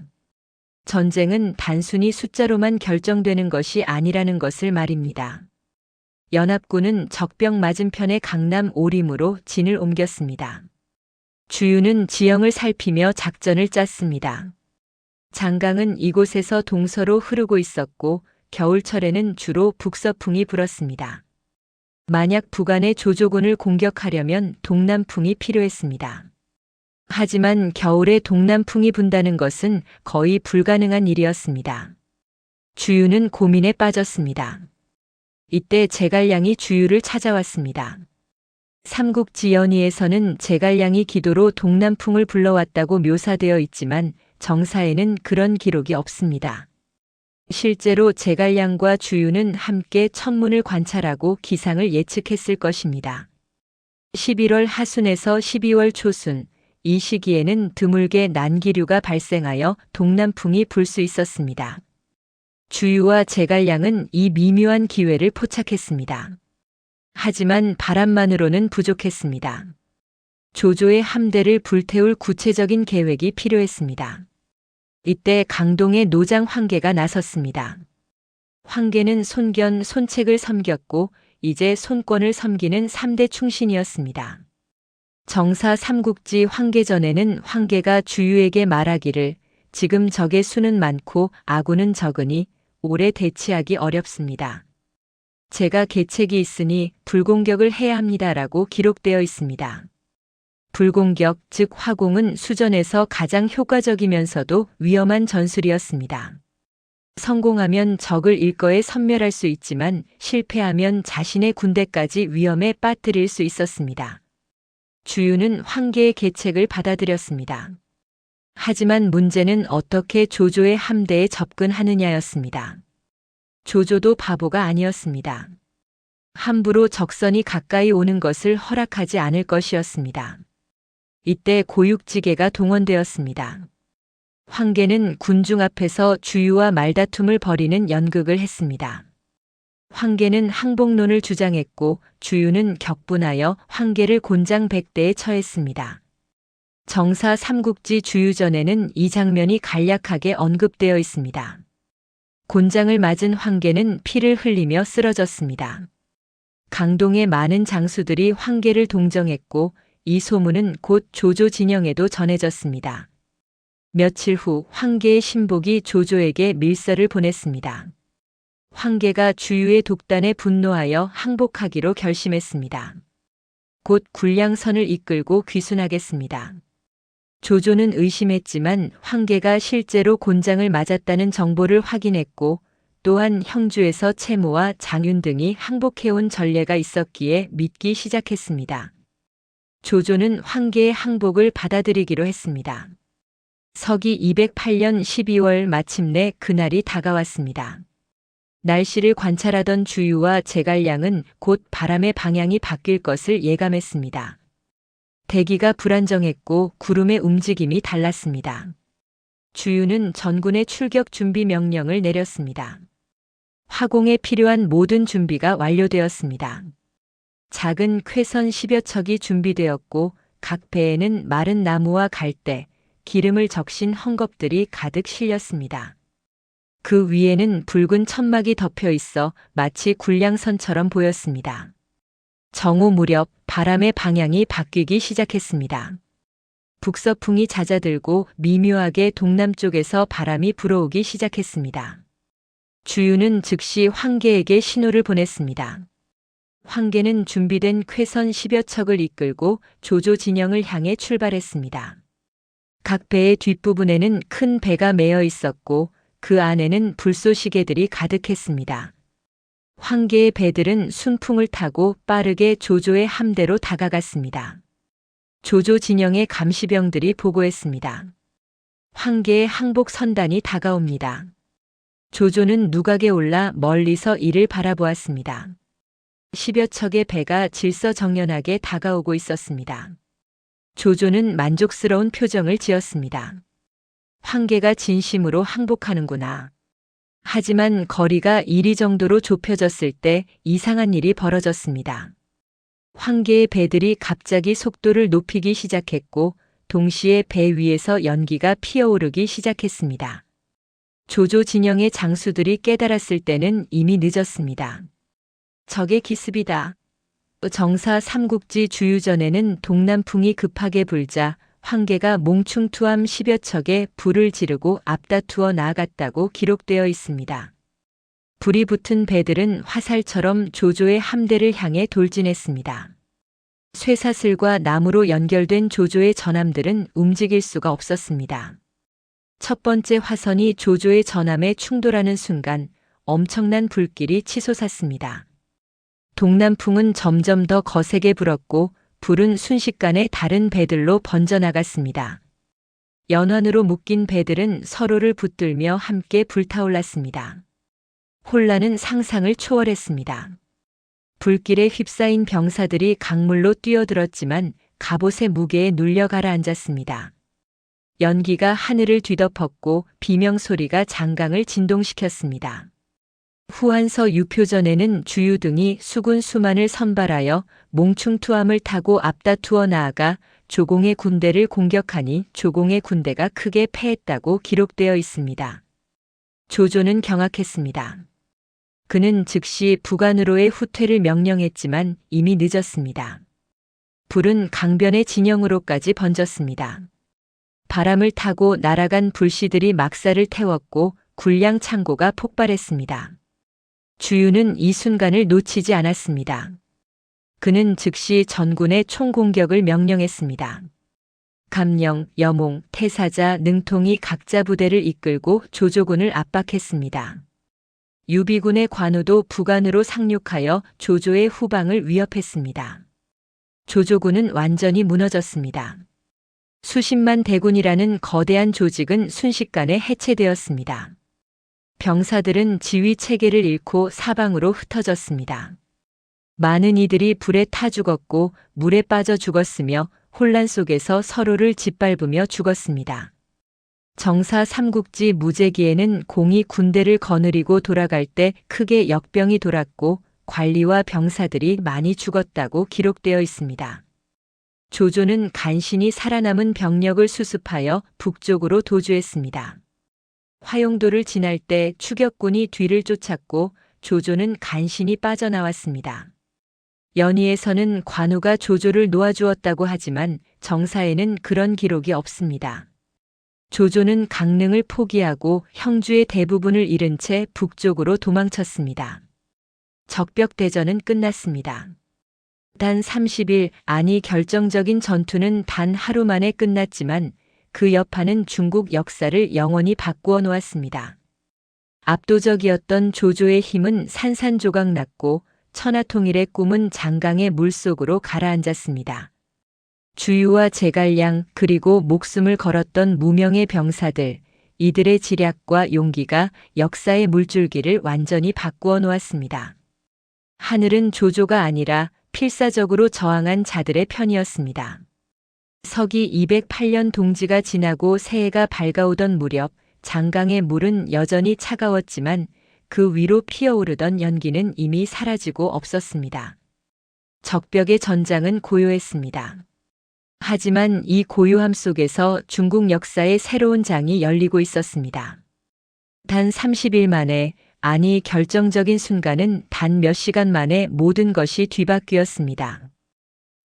전쟁은 단순히 숫자로만 결정되는 것이 아니라는 것을 말입니다. 연합군은 적벽 맞은편의 강남 오림으로 진을 옮겼습니다. 주유는 지형을 살피며 작전을 짰습니다. 장강은 이곳에서 동서로 흐르고 있었고 겨울철에는 주로 북서풍이 불었습니다. 만약 북한의 조조군을 공격하려면 동남풍이 필요했습니다. 하지만 겨울에 동남풍이 분다는 것은 거의 불가능한 일이었습니다. 주유는 고민에 빠졌습니다. 이때 제갈량이 주유를 찾아왔습니다. 삼국지 연의에서는 제갈량이 기도로 동남풍을 불러왔다고 묘사되어 있지만 정사에는 그런 기록이 없습니다. 실제로 제갈량과 주유는 함께 천문을 관찰하고 기상을 예측했을 것입니다. 11월 하순에서 12월 초순, 이 시기에는 드물게 난기류가 발생하여 동남풍이 불 수 있었습니다. 주유와 제갈량은 이 미묘한 기회를 포착했습니다. 하지만 바람만으로는 부족했습니다. 조조의 함대를 불태울 구체적인 계획이 필요했습니다. 이때 강동의 노장 황계가 나섰습니다. 황계는 손견, 손책을 섬겼고 이제 손권을 섬기는 3대 충신이었습니다. 정사 삼국지 황계전에는 황계가 주유에게 말하기를 지금 적의 수는 많고 아군은 적으니 오래 대치하기 어렵습니다. 제가 계책이 있으니 불공격을 해야 합니다라고 기록되어 있습니다. 불공격, 즉 화공은 수전에서 가장 효과적이면서도 위험한 전술이었습니다. 성공하면 적을 일거에 섬멸할 수 있지만 실패하면 자신의 군대까지 위험에 빠뜨릴 수 있었습니다. 주유는 황계의 계책을 받아들였습니다. 하지만 문제는 어떻게 조조의 함대에 접근하느냐였습니다. 조조도 바보가 아니었습니다. 함부로 적선이 가까이 오는 것을 허락하지 않을 것이었습니다. 이때 고육지계가 동원되었습니다. 황계는 군중 앞에서 주유와 말다툼을 벌이는 연극을 했습니다. 황계는 항복론을 주장했고 주유는 격분하여 황계를 곤장 100대에 처했습니다. 정사 삼국지 주유전에는 이 장면이 간략하게 언급되어 있습니다. 곤장을 맞은 황계는 피를 흘리며 쓰러졌습니다. 강동의 많은 장수들이 황계를 동정했고 이 소문은 곧 조조 진영에도 전해졌습니다. 며칠 후 황계의 신복이 조조에게 밀서를 보냈습니다. 황계가 주유의 독단에 분노하여 항복하기로 결심했습니다. 곧 굴량선을 이끌고 귀순하겠습니다. 조조는 의심했지만 황계가 실제로 곤장을 맞았다는 정보를 확인했고 또한 형주에서 채모와 장윤 등이 항복해온 전례가 있었기에 믿기 시작했습니다. 조조는 황계의 항복을 받아들이기로 했습니다. 서기 208년 12월 마침내 그날이 다가왔습니다. 날씨를 관찰하던 주유와 제갈량은 곧 바람의 방향이 바뀔 것을 예감했습니다. 대기가 불안정했고 구름의 움직임이 달랐습니다. 주유는 전군의 출격 준비 명령을 내렸습니다. 화공에 필요한 모든 준비가 완료되었습니다. 작은 쾌선 10여 척이 준비되었고 각 배에는 마른 나무와 갈대, 기름을 적신 헝겊들이 가득 실렸습니다. 그 위에는 붉은 천막이 덮여 있어 마치 굴량선처럼 보였습니다. 정오 무렵 바람의 방향이 바뀌기 시작했습니다. 북서풍이 잦아들고 미묘하게 동남쪽에서 바람이 불어오기 시작했습니다. 주유는 즉시 황계에게 신호를 보냈습니다. 황계는 준비된 쾌선 10여 척을 이끌고 조조 진영을 향해 출발했습니다. 각 배의 뒷부분에는 큰 배가 매여 있었고 그 안에는 불쏘시개들이 가득했습니다. 황계의 배들은 순풍을 타고 빠르게 조조의 함대로 다가갔습니다. 조조 진영의 감시병들이 보고했습니다. 황계의 항복 선단이 다가옵니다. 조조는 누각에 올라 멀리서 이를 바라보았습니다. 10여 척의 배가 질서정연하게 다가오고 있었습니다. 조조는 만족스러운 표정을 지었습니다. 황계가 진심으로 항복하는구나. 하지만 거리가 이리 정도로 좁혀졌을 때 이상한 일이 벌어졌습니다. 황계의 배들이 갑자기 속도를 높이기 시작했고 동시에 배 위에서 연기가 피어오르기 시작했습니다. 조조 진영의 장수들이 깨달았을 때는 이미 늦었습니다. 적의 기습이다. 정사 삼국지 주유전에는 동남풍이 급하게 불자 황계가 몽충투함 10여 척에 불을 지르고 앞다투어 나아갔다고 기록되어 있습니다. 불이 붙은 배들은 화살처럼 조조의 함대를 향해 돌진했습니다. 쇠사슬과 나무로 연결된 조조의 전함들은 움직일 수가 없었습니다. 첫 번째 화선이 조조의 전함에 충돌하는 순간 엄청난 불길이 치솟았습니다. 동남풍은 점점 더 거세게 불었고 불은 순식간에 다른 배들로 번져나갔습니다. 연환으로 묶인 배들은 서로를 붙들며 함께 불타올랐습니다. 혼란은 상상을 초월했습니다. 불길에 휩싸인 병사들이 강물로 뛰어들었지만 갑옷의 무게에 눌려 가라앉았습니다. 연기가 하늘을 뒤덮었고 비명소리가 장강을 진동시켰습니다. 후한서 유표전에는 주유 등이 수군 수만을 선발하여 몽충투함을 타고 앞다투어 나아가 조공의 군대를 공격하니 조공의 군대가 크게 패했다고 기록되어 있습니다. 조조는 경악했습니다. 그는 즉시 북안으로의 후퇴를 명령했지만 이미 늦었습니다. 불은 강변의 진영으로까지 번졌습니다. 바람을 타고 날아간 불씨들이 막사를 태웠고 굴량 창고가 폭발했습니다. 주유는 이 순간을 놓치지 않았습니다. 그는 즉시 전군에 총공격을 명령했습니다. 감령, 여몽, 태사자, 능통이 각자 부대를 이끌고 조조군을 압박했습니다. 유비군의 관우도 북안으로 상륙하여 조조의 후방을 위협했습니다. 조조군은 완전히 무너졌습니다. 수십만 대군이라는 거대한 조직은 순식간에 해체되었습니다. 병사들은 지휘 체계를 잃고 사방으로 흩어졌습니다. 많은 이들이 불에 타 죽었고 물에 빠져 죽었으며 혼란 속에서 서로를 짓밟으며 죽었습니다. 정사 삼국지 무제기에는 공이 군대를 거느리고 돌아갈 때 크게 역병이 돌았고 관리와 병사들이 많이 죽었다고 기록되어 있습니다. 조조는 간신히 살아남은 병력을 수습하여 북쪽으로 도주했습니다. 화용도를 지날 때 추격군이 뒤를 쫓았고 조조는 간신히 빠져나왔습니다. 연희에서는 관우가 조조를 놓아주었다고 하지만 정사에는 그런 기록이 없습니다. 조조는 강릉을 포기하고 형주의 대부분을 잃은 채 북쪽으로 도망쳤습니다. 적벽대전은 끝났습니다. 단 30일, 아니 결정적인 전투는 단 하루 만에 끝났지만 그 여파는 중국 역사를 영원히 바꾸어 놓았습니다. 압도적이었던 조조의 힘은 산산조각 났고 천하통일의 꿈은 장강의 물속으로 가라앉았습니다. 주유와 제갈량 그리고 목숨을 걸었던 무명의 병사들, 이들의 지략과 용기가 역사의 물줄기를 완전히 바꾸어 놓았습니다. 하늘은 조조가 아니라 필사적으로 저항한 자들의 편이었습니다. 서기 208년 동지가 지나고 새해가 밝아오던 무렵 장강의 물은 여전히 차가웠지만 그 위로 피어오르던 연기는 이미 사라지고 없었습니다. 적벽의 전장은 고요했습니다. 하지만 이 고요함 속에서 중국 역사의 새로운 장이 열리고 있었습니다. 단 30일 만에, 아니 결정적인 순간은 단 몇 시간 만에 모든 것이 뒤바뀌었습니다.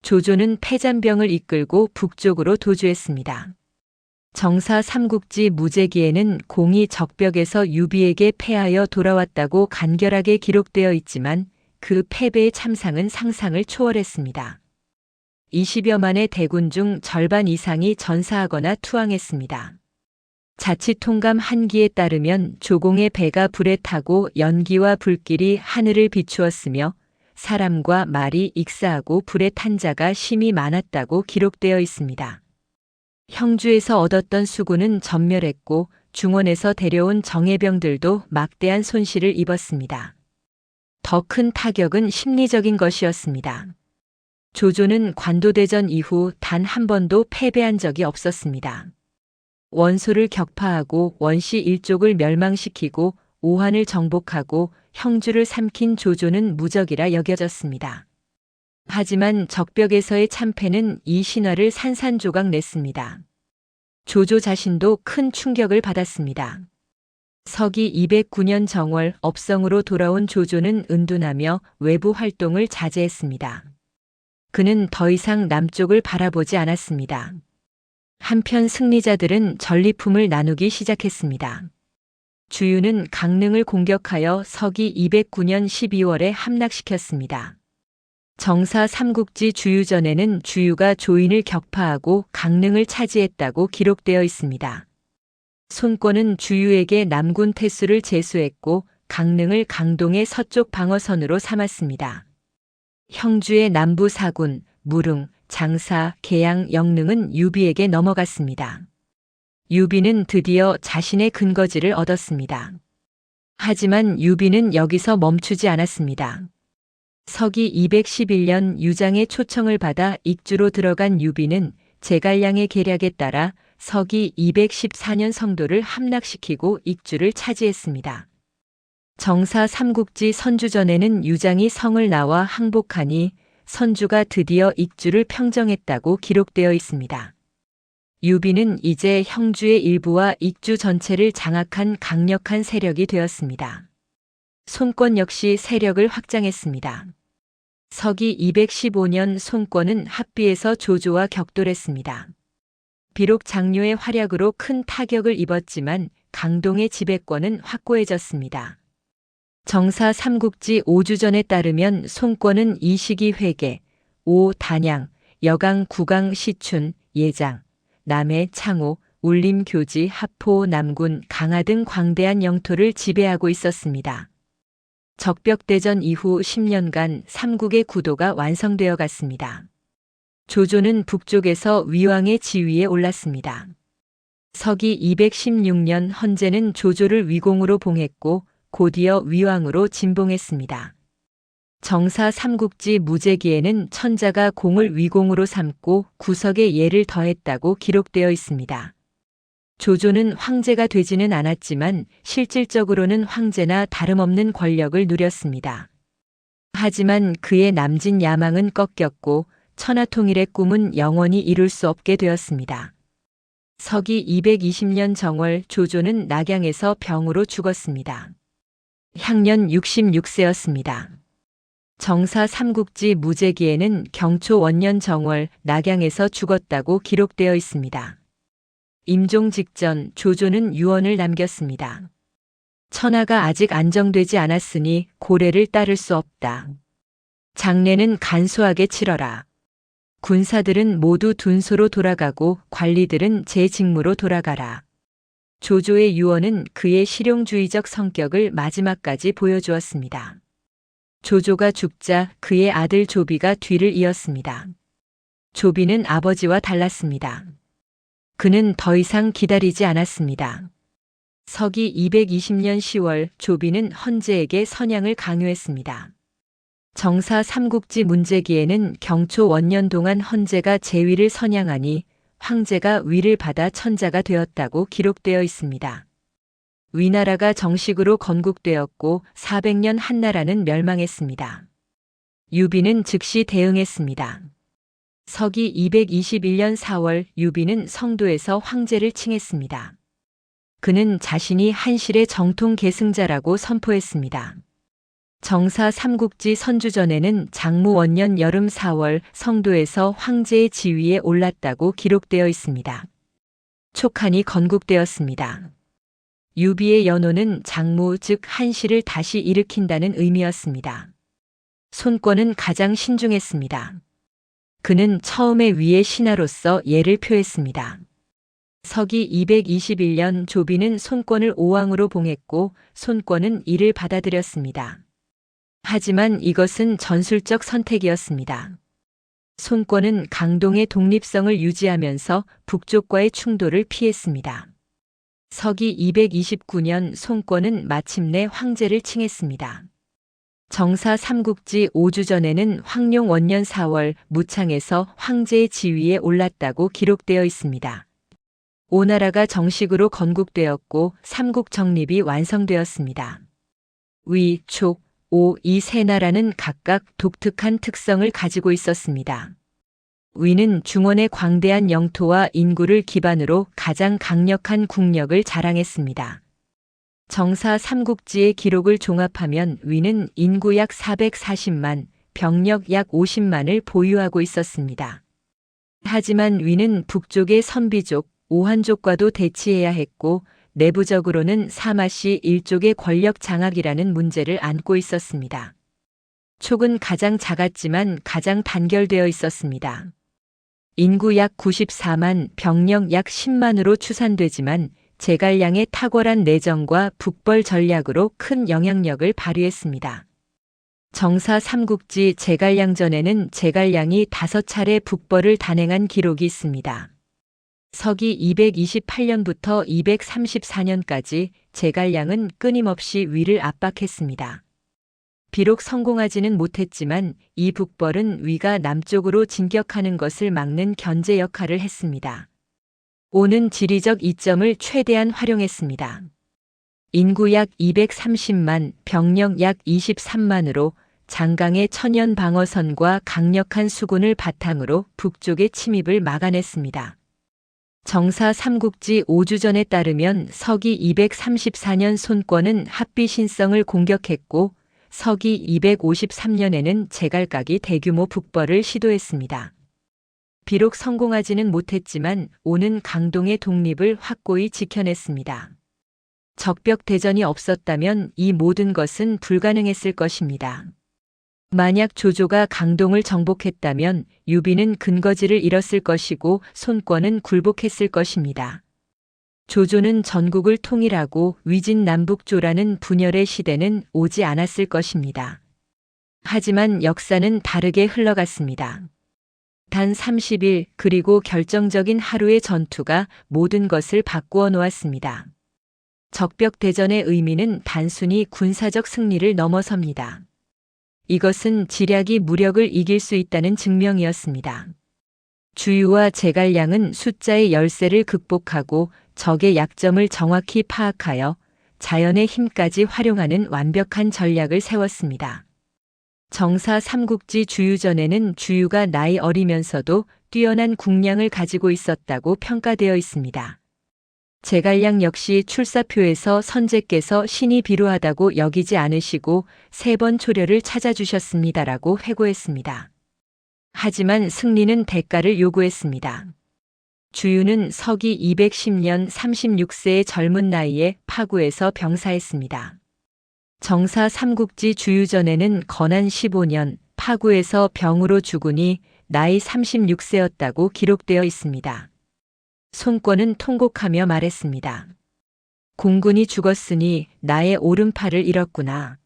조조는 패잔병을 이끌고 북쪽으로 도주했습니다. 정사 삼국지 무제기에는 공이 적벽에서 유비에게 패하여 돌아왔다고 간결하게 기록되어 있지만 그 패배의 참상은 상상을 초월했습니다. 20여만의 대군 중 절반 이상이 전사하거나 투항했습니다. 자치통감 한기에 따르면 조공의 배가 불에 타고 연기와 불길이 하늘을 비추었으며 사람과 말이 익사하고 불에 탄 자가 심히 많았다고 기록되어 있습니다. 형주에서 얻었던 수군은 전멸했고 중원에서 데려온 정예병들도 막대한 손실을 입었습니다. 더 큰 타격은 심리적인 것이었습니다. 조조는 관도대전 이후 단 한 번도 패배한 적이 없었습니다. 원소를 격파하고 원시 일족을 멸망시키고 오한을 정복하고 형주를 삼킨 조조는 무적이라 여겨졌습니다. 하지만 적벽에서의 참패는 이 신화를 산산조각 냈습니다. 조조 자신도 큰 충격을 받았습니다. 서기 209년 정월 업성으로 돌아온 조조는 은둔하며 외부 활동을 자제했습니다. 그는 더 이상 남쪽을 바라보지 않았습니다. 한편 승리자들은 전리품을 나누기 시작했습니다. 주유는 강릉을 공격하여 서기 209년 12월에 함락시켰습니다. 정사 삼국지 주유전에는 주유가 조인을 격파하고 강릉을 차지했다고 기록되어 있습니다. 손권은 주유에게 남군 태수를 제수했고 강릉을 강동의 서쪽 방어선으로 삼았습니다. 형주의 남부 사군, 무릉, 장사, 계양, 영릉은 유비에게 넘어갔습니다. 유비는 드디어 자신의 근거지를 얻었습니다. 하지만 유비는 여기서 멈추지 않았습니다. 서기 211년 유장의 초청을 받아 익주로 들어간 유비는 제갈량의 계략에 따라 서기 214년 성도를 함락시키고 익주를 차지했습니다. 정사 삼국지 선주전에는 유장이 성을 나와 항복하니 선주가 드디어 익주를 평정했다고 기록되어 있습니다. 유비는 이제 형주의 일부와 익주 전체를 장악한 강력한 세력이 되었습니다. 손권 역시 세력을 확장했습니다. 서기 215년 손권은 합비에서 조조와 격돌했습니다. 비록 장료의 활약으로 큰 타격을 입었지만 강동의 지배권은 확고해졌습니다. 정사 삼국지 5주전에 따르면 손권은 이시기 회계, 오 단양, 여강 구강 시춘, 예장, 남해 창호, 울림 교지, 하포, 남군, 강하 등 광대한 영토를 지배하고 있었습니다. 적벽대전 이후 10년간 삼국의 구도가 완성되어 갔습니다. 조조는 북쪽에서 위왕의 지위에 올랐습니다. 서기 216년 헌제는 조조를 위공으로 봉했고 곧이어 위왕으로 진봉했습니다. 정사 삼국지 무제기에는 천자가 공을 위공으로 삼고 구석에 예를 더했다고 기록되어 있습니다. 조조는 황제가 되지는 않았지만 실질적으로는 황제나 다름없는 권력을 누렸습니다. 하지만 그의 남진 야망은 꺾였고 천하통일의 꿈은 영원히 이룰 수 없게 되었습니다. 서기 220년 정월 조조는 낙양에서 병으로 죽었습니다. 향년 66세였습니다. 정사 삼국지 무제기에는 경초 원년 정월 낙양에서 죽었다고 기록되어 있습니다. 임종 직전 조조는 유언을 남겼습니다. 천하가 아직 안정되지 않았으니 고래를 따를 수 없다. 장례는 간소하게 치러라. 군사들은 모두 둔소로 돌아가고 관리들은 제 직무로 돌아가라. 조조의 유언은 그의 실용주의적 성격을 마지막까지 보여주었습니다. 조조가 죽자 그의 아들 조비가 뒤를 이었습니다. 조비는 아버지와 달랐습니다. 그는 더 이상 기다리지 않았습니다. 서기 220년 10월 조비는 헌제에게 선양을 강요했습니다. 정사 삼국지 문제기에는 경초 원년 동안 헌제가 제위를 선양하니 황제가 위를 받아 천자가 되었다고 기록되어 있습니다. 위나라가 정식으로 건국되었고 400년 한나라는 멸망했습니다. 유비는 즉시 대응했습니다. 서기 221년 4월 유비는 성도에서 황제를 칭했습니다. 그는 자신이 한실의 정통 계승자라고 선포했습니다. 정사 삼국지 선주전에는 장무 원년 여름 4월 성도에서 황제의 지위에 올랐다고 기록되어 있습니다. 촉한이 건국되었습니다. 유비의 연호는 장무 즉 한실을 다시 일으킨다는 의미였습니다. 손권은 가장 신중했습니다. 그는 처음에 위의 신하로서 예를 표했습니다. 서기 221년 조비는 손권을 오왕으로 봉했고 손권은 이를 받아들였습니다. 하지만 이것은 전술적 선택이었습니다. 손권은 강동의 독립성을 유지하면서 북쪽과의 충돌을 피했습니다. 서기 229년 손권은 마침내 황제를 칭했습니다. 정사 삼국지 5주전에는 황룡 원년 4월 무창에서 황제의 지위에 올랐다고 기록되어 있습니다. 오나라가 정식으로 건국되었고 삼국 정립이 완성되었습니다. 위, 촉, 오 이 세 나라는 각각 독특한 특성을 가지고 있었습니다. 위는 중원의 광대한 영토와 인구를 기반으로 가장 강력한 국력을 자랑했습니다. 정사 삼국지의 기록을 종합하면 위는 인구 약 440만, 병력 약 50만을 보유하고 있었습니다. 하지만 위는 북쪽의 선비족, 오한족과도 대치해야 했고 내부적으로는 사마시 일족의 권력 장악이라는 문제를 안고 있었습니다. 촉은 가장 작았지만 가장 단결되어 있었습니다. 인구 약 94만, 병력 약 10만으로 추산되지만 제갈량의 탁월한 내정과 북벌 전략으로 큰 영향력을 발휘했습니다. 정사 삼국지 제갈량전에는 제갈량이 5차례 북벌을 단행한 기록이 있습니다. 서기 228년부터 234년까지 제갈량은 끊임없이 위를 압박했습니다. 비록 성공하지는 못했지만 이 북벌은 위가 남쪽으로 진격하는 것을 막는 견제 역할을 했습니다. 오는 지리적 이점을 최대한 활용했습니다. 인구 약 230만, 병력 약 23만으로 장강의 천연 방어선과 강력한 수군을 바탕으로 북쪽의 침입을 막아냈습니다. 정사 삼국지 5주전에 따르면 서기 234년 손권은 합비신성을 공격했고 서기 253년에는 제갈각이 대규모 북벌을 시도했습니다. 비록 성공하지는 못했지만 오는 강동의 독립을 확고히 지켜냈습니다. 적벽 대전이 없었다면 이 모든 것은 불가능했을 것입니다. 만약 조조가 강동을 정복했다면 유비는 근거지를 잃었을 것이고 손권은 굴복했을 것입니다. 조조는 전국을 통일하고 위진남북조라는 분열의 시대는 오지 않았을 것입니다. 하지만 역사는 다르게 흘러갔습니다. 단 30일 그리고 결정적인 하루의 전투가 모든 것을 바꾸어 놓았습니다. 적벽 대전의 의미는 단순히 군사적 승리를 넘어섭니다. 이것은 지략이 무력을 이길 수 있다는 증명이었습니다. 주유와 제갈량은 숫자의 열세를 극복하고 적의 약점을 정확히 파악하여 자연의 힘까지 활용하는 완벽한 전략을 세웠습니다. 정사 삼국지 주유전에는 주유가 나이 어리면서도 뛰어난 국량을 가지고 있었다고 평가되어 있습니다. 제갈량 역시 출사표에서 선제께서 신이 비루하다고 여기지 않으시고 3번 초려를 찾아주셨습니다라고 회고했습니다. 하지만 승리는 대가를 요구했습니다. 주유는 서기 210년 36세의 젊은 나이에 파구에서 병사했습니다. 정사 삼국지 주유전에는 건한 15년 파구에서 병으로 죽으니 나이 36세였다고 기록되어 있습니다. 손권은 통곡하며 말했습니다. 공군이 죽었으니 나의 오른팔을 잃었구나.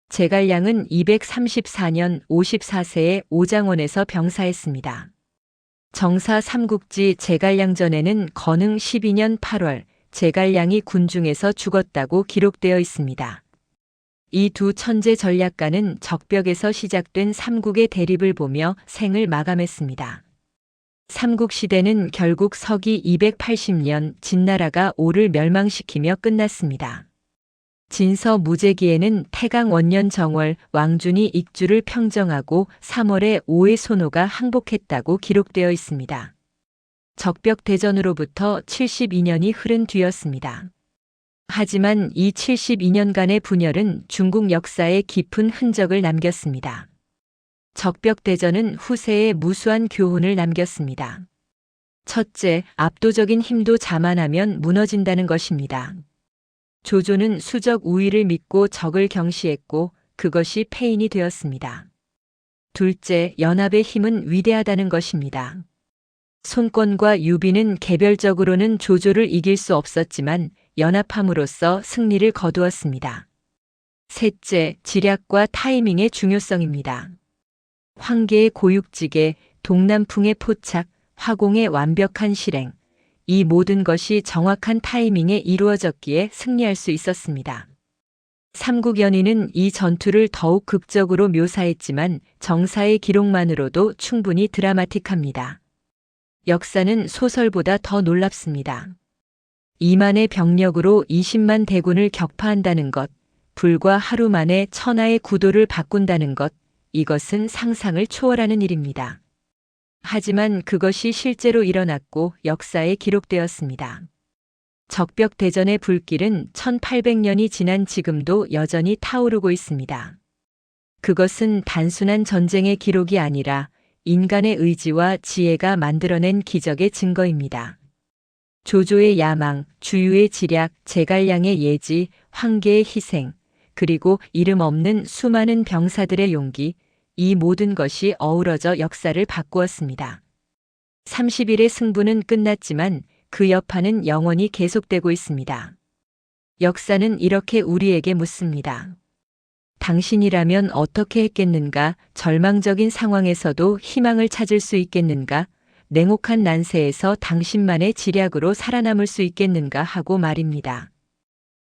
제갈량은 234년 54세에 오장원에서 병사했습니다. 정사 삼국지 제갈량전에는 건흥 12년 8월 제갈량이 군중에서 죽었다고 기록되어 있습니다. 이 두 천재 전략가는 적벽에서 시작된 삼국의 대립을 보며 생을 마감했습니다. 삼국시대는 결국 서기 280년 진나라가 오를 멸망시키며 끝났습니다. 진서 무제기에는 태강 원년 정월 왕준이 익주를 평정하고 3월에 오의 손호가 항복했다고 기록되어 있습니다. 적벽 대전으로부터 72년이 흐른 뒤였습니다. 하지만 이 72년간의 분열은 중국 역사에 깊은 흔적을 남겼습니다. 적벽 대전은 후세에 무수한 교훈을 남겼습니다. 첫째, 압도적인 힘도 자만하면 무너진다는 것입니다. 조조는 수적 우위를 믿고 적을 경시했고 그것이 패인이 되었습니다. 둘째, 연합의 힘은 위대하다는 것입니다. 손권과 유비는 개별적으로는 조조를 이길 수 없었지만 연합함으로써 승리를 거두었습니다. 셋째, 지략과 타이밍의 중요성입니다. 황계의 고육지계, 동남풍의 포착, 화공의 완벽한 실행, 이 모든 것이 정확한 타이밍에 이루어졌기에 승리할 수 있었습니다. 삼국연의는 이 전투를 더욱 극적으로 묘사했지만 정사의 기록만으로도 충분히 드라마틱합니다. 역사는 소설보다 더 놀랍습니다. 2만의 병력으로 20만 대군을 격파한다는 것, 불과 하루 만에 천하의 구도를 바꾼다는 것, 이것은 상상을 초월하는 일입니다. 하지만 그것이 실제로 일어났고 역사에 기록되었습니다. 적벽 대전의 불길은 1800년이 지난 지금도 여전히 타오르고 있습니다. 그것은 단순한 전쟁의 기록이 아니라 인간의 의지와 지혜가 만들어낸 기적의 증거입니다. 조조의 야망, 주유의 지략, 제갈량의 예지, 황계의 희생, 그리고 이름 없는 수많은 병사들의 용기, 이 모든 것이 어우러져 역사를 바꾸었습니다. 30일의 승부는 끝났지만 그 여파는 영원히 계속되고 있습니다. 역사는 이렇게 우리에게 묻습니다. 당신이라면 어떻게 했겠는가? 절망적인 상황에서도 희망을 찾을 수 있겠는가? 냉혹한 난세에서 당신만의 지략으로 살아남을 수 있겠는가 하고 말입니다.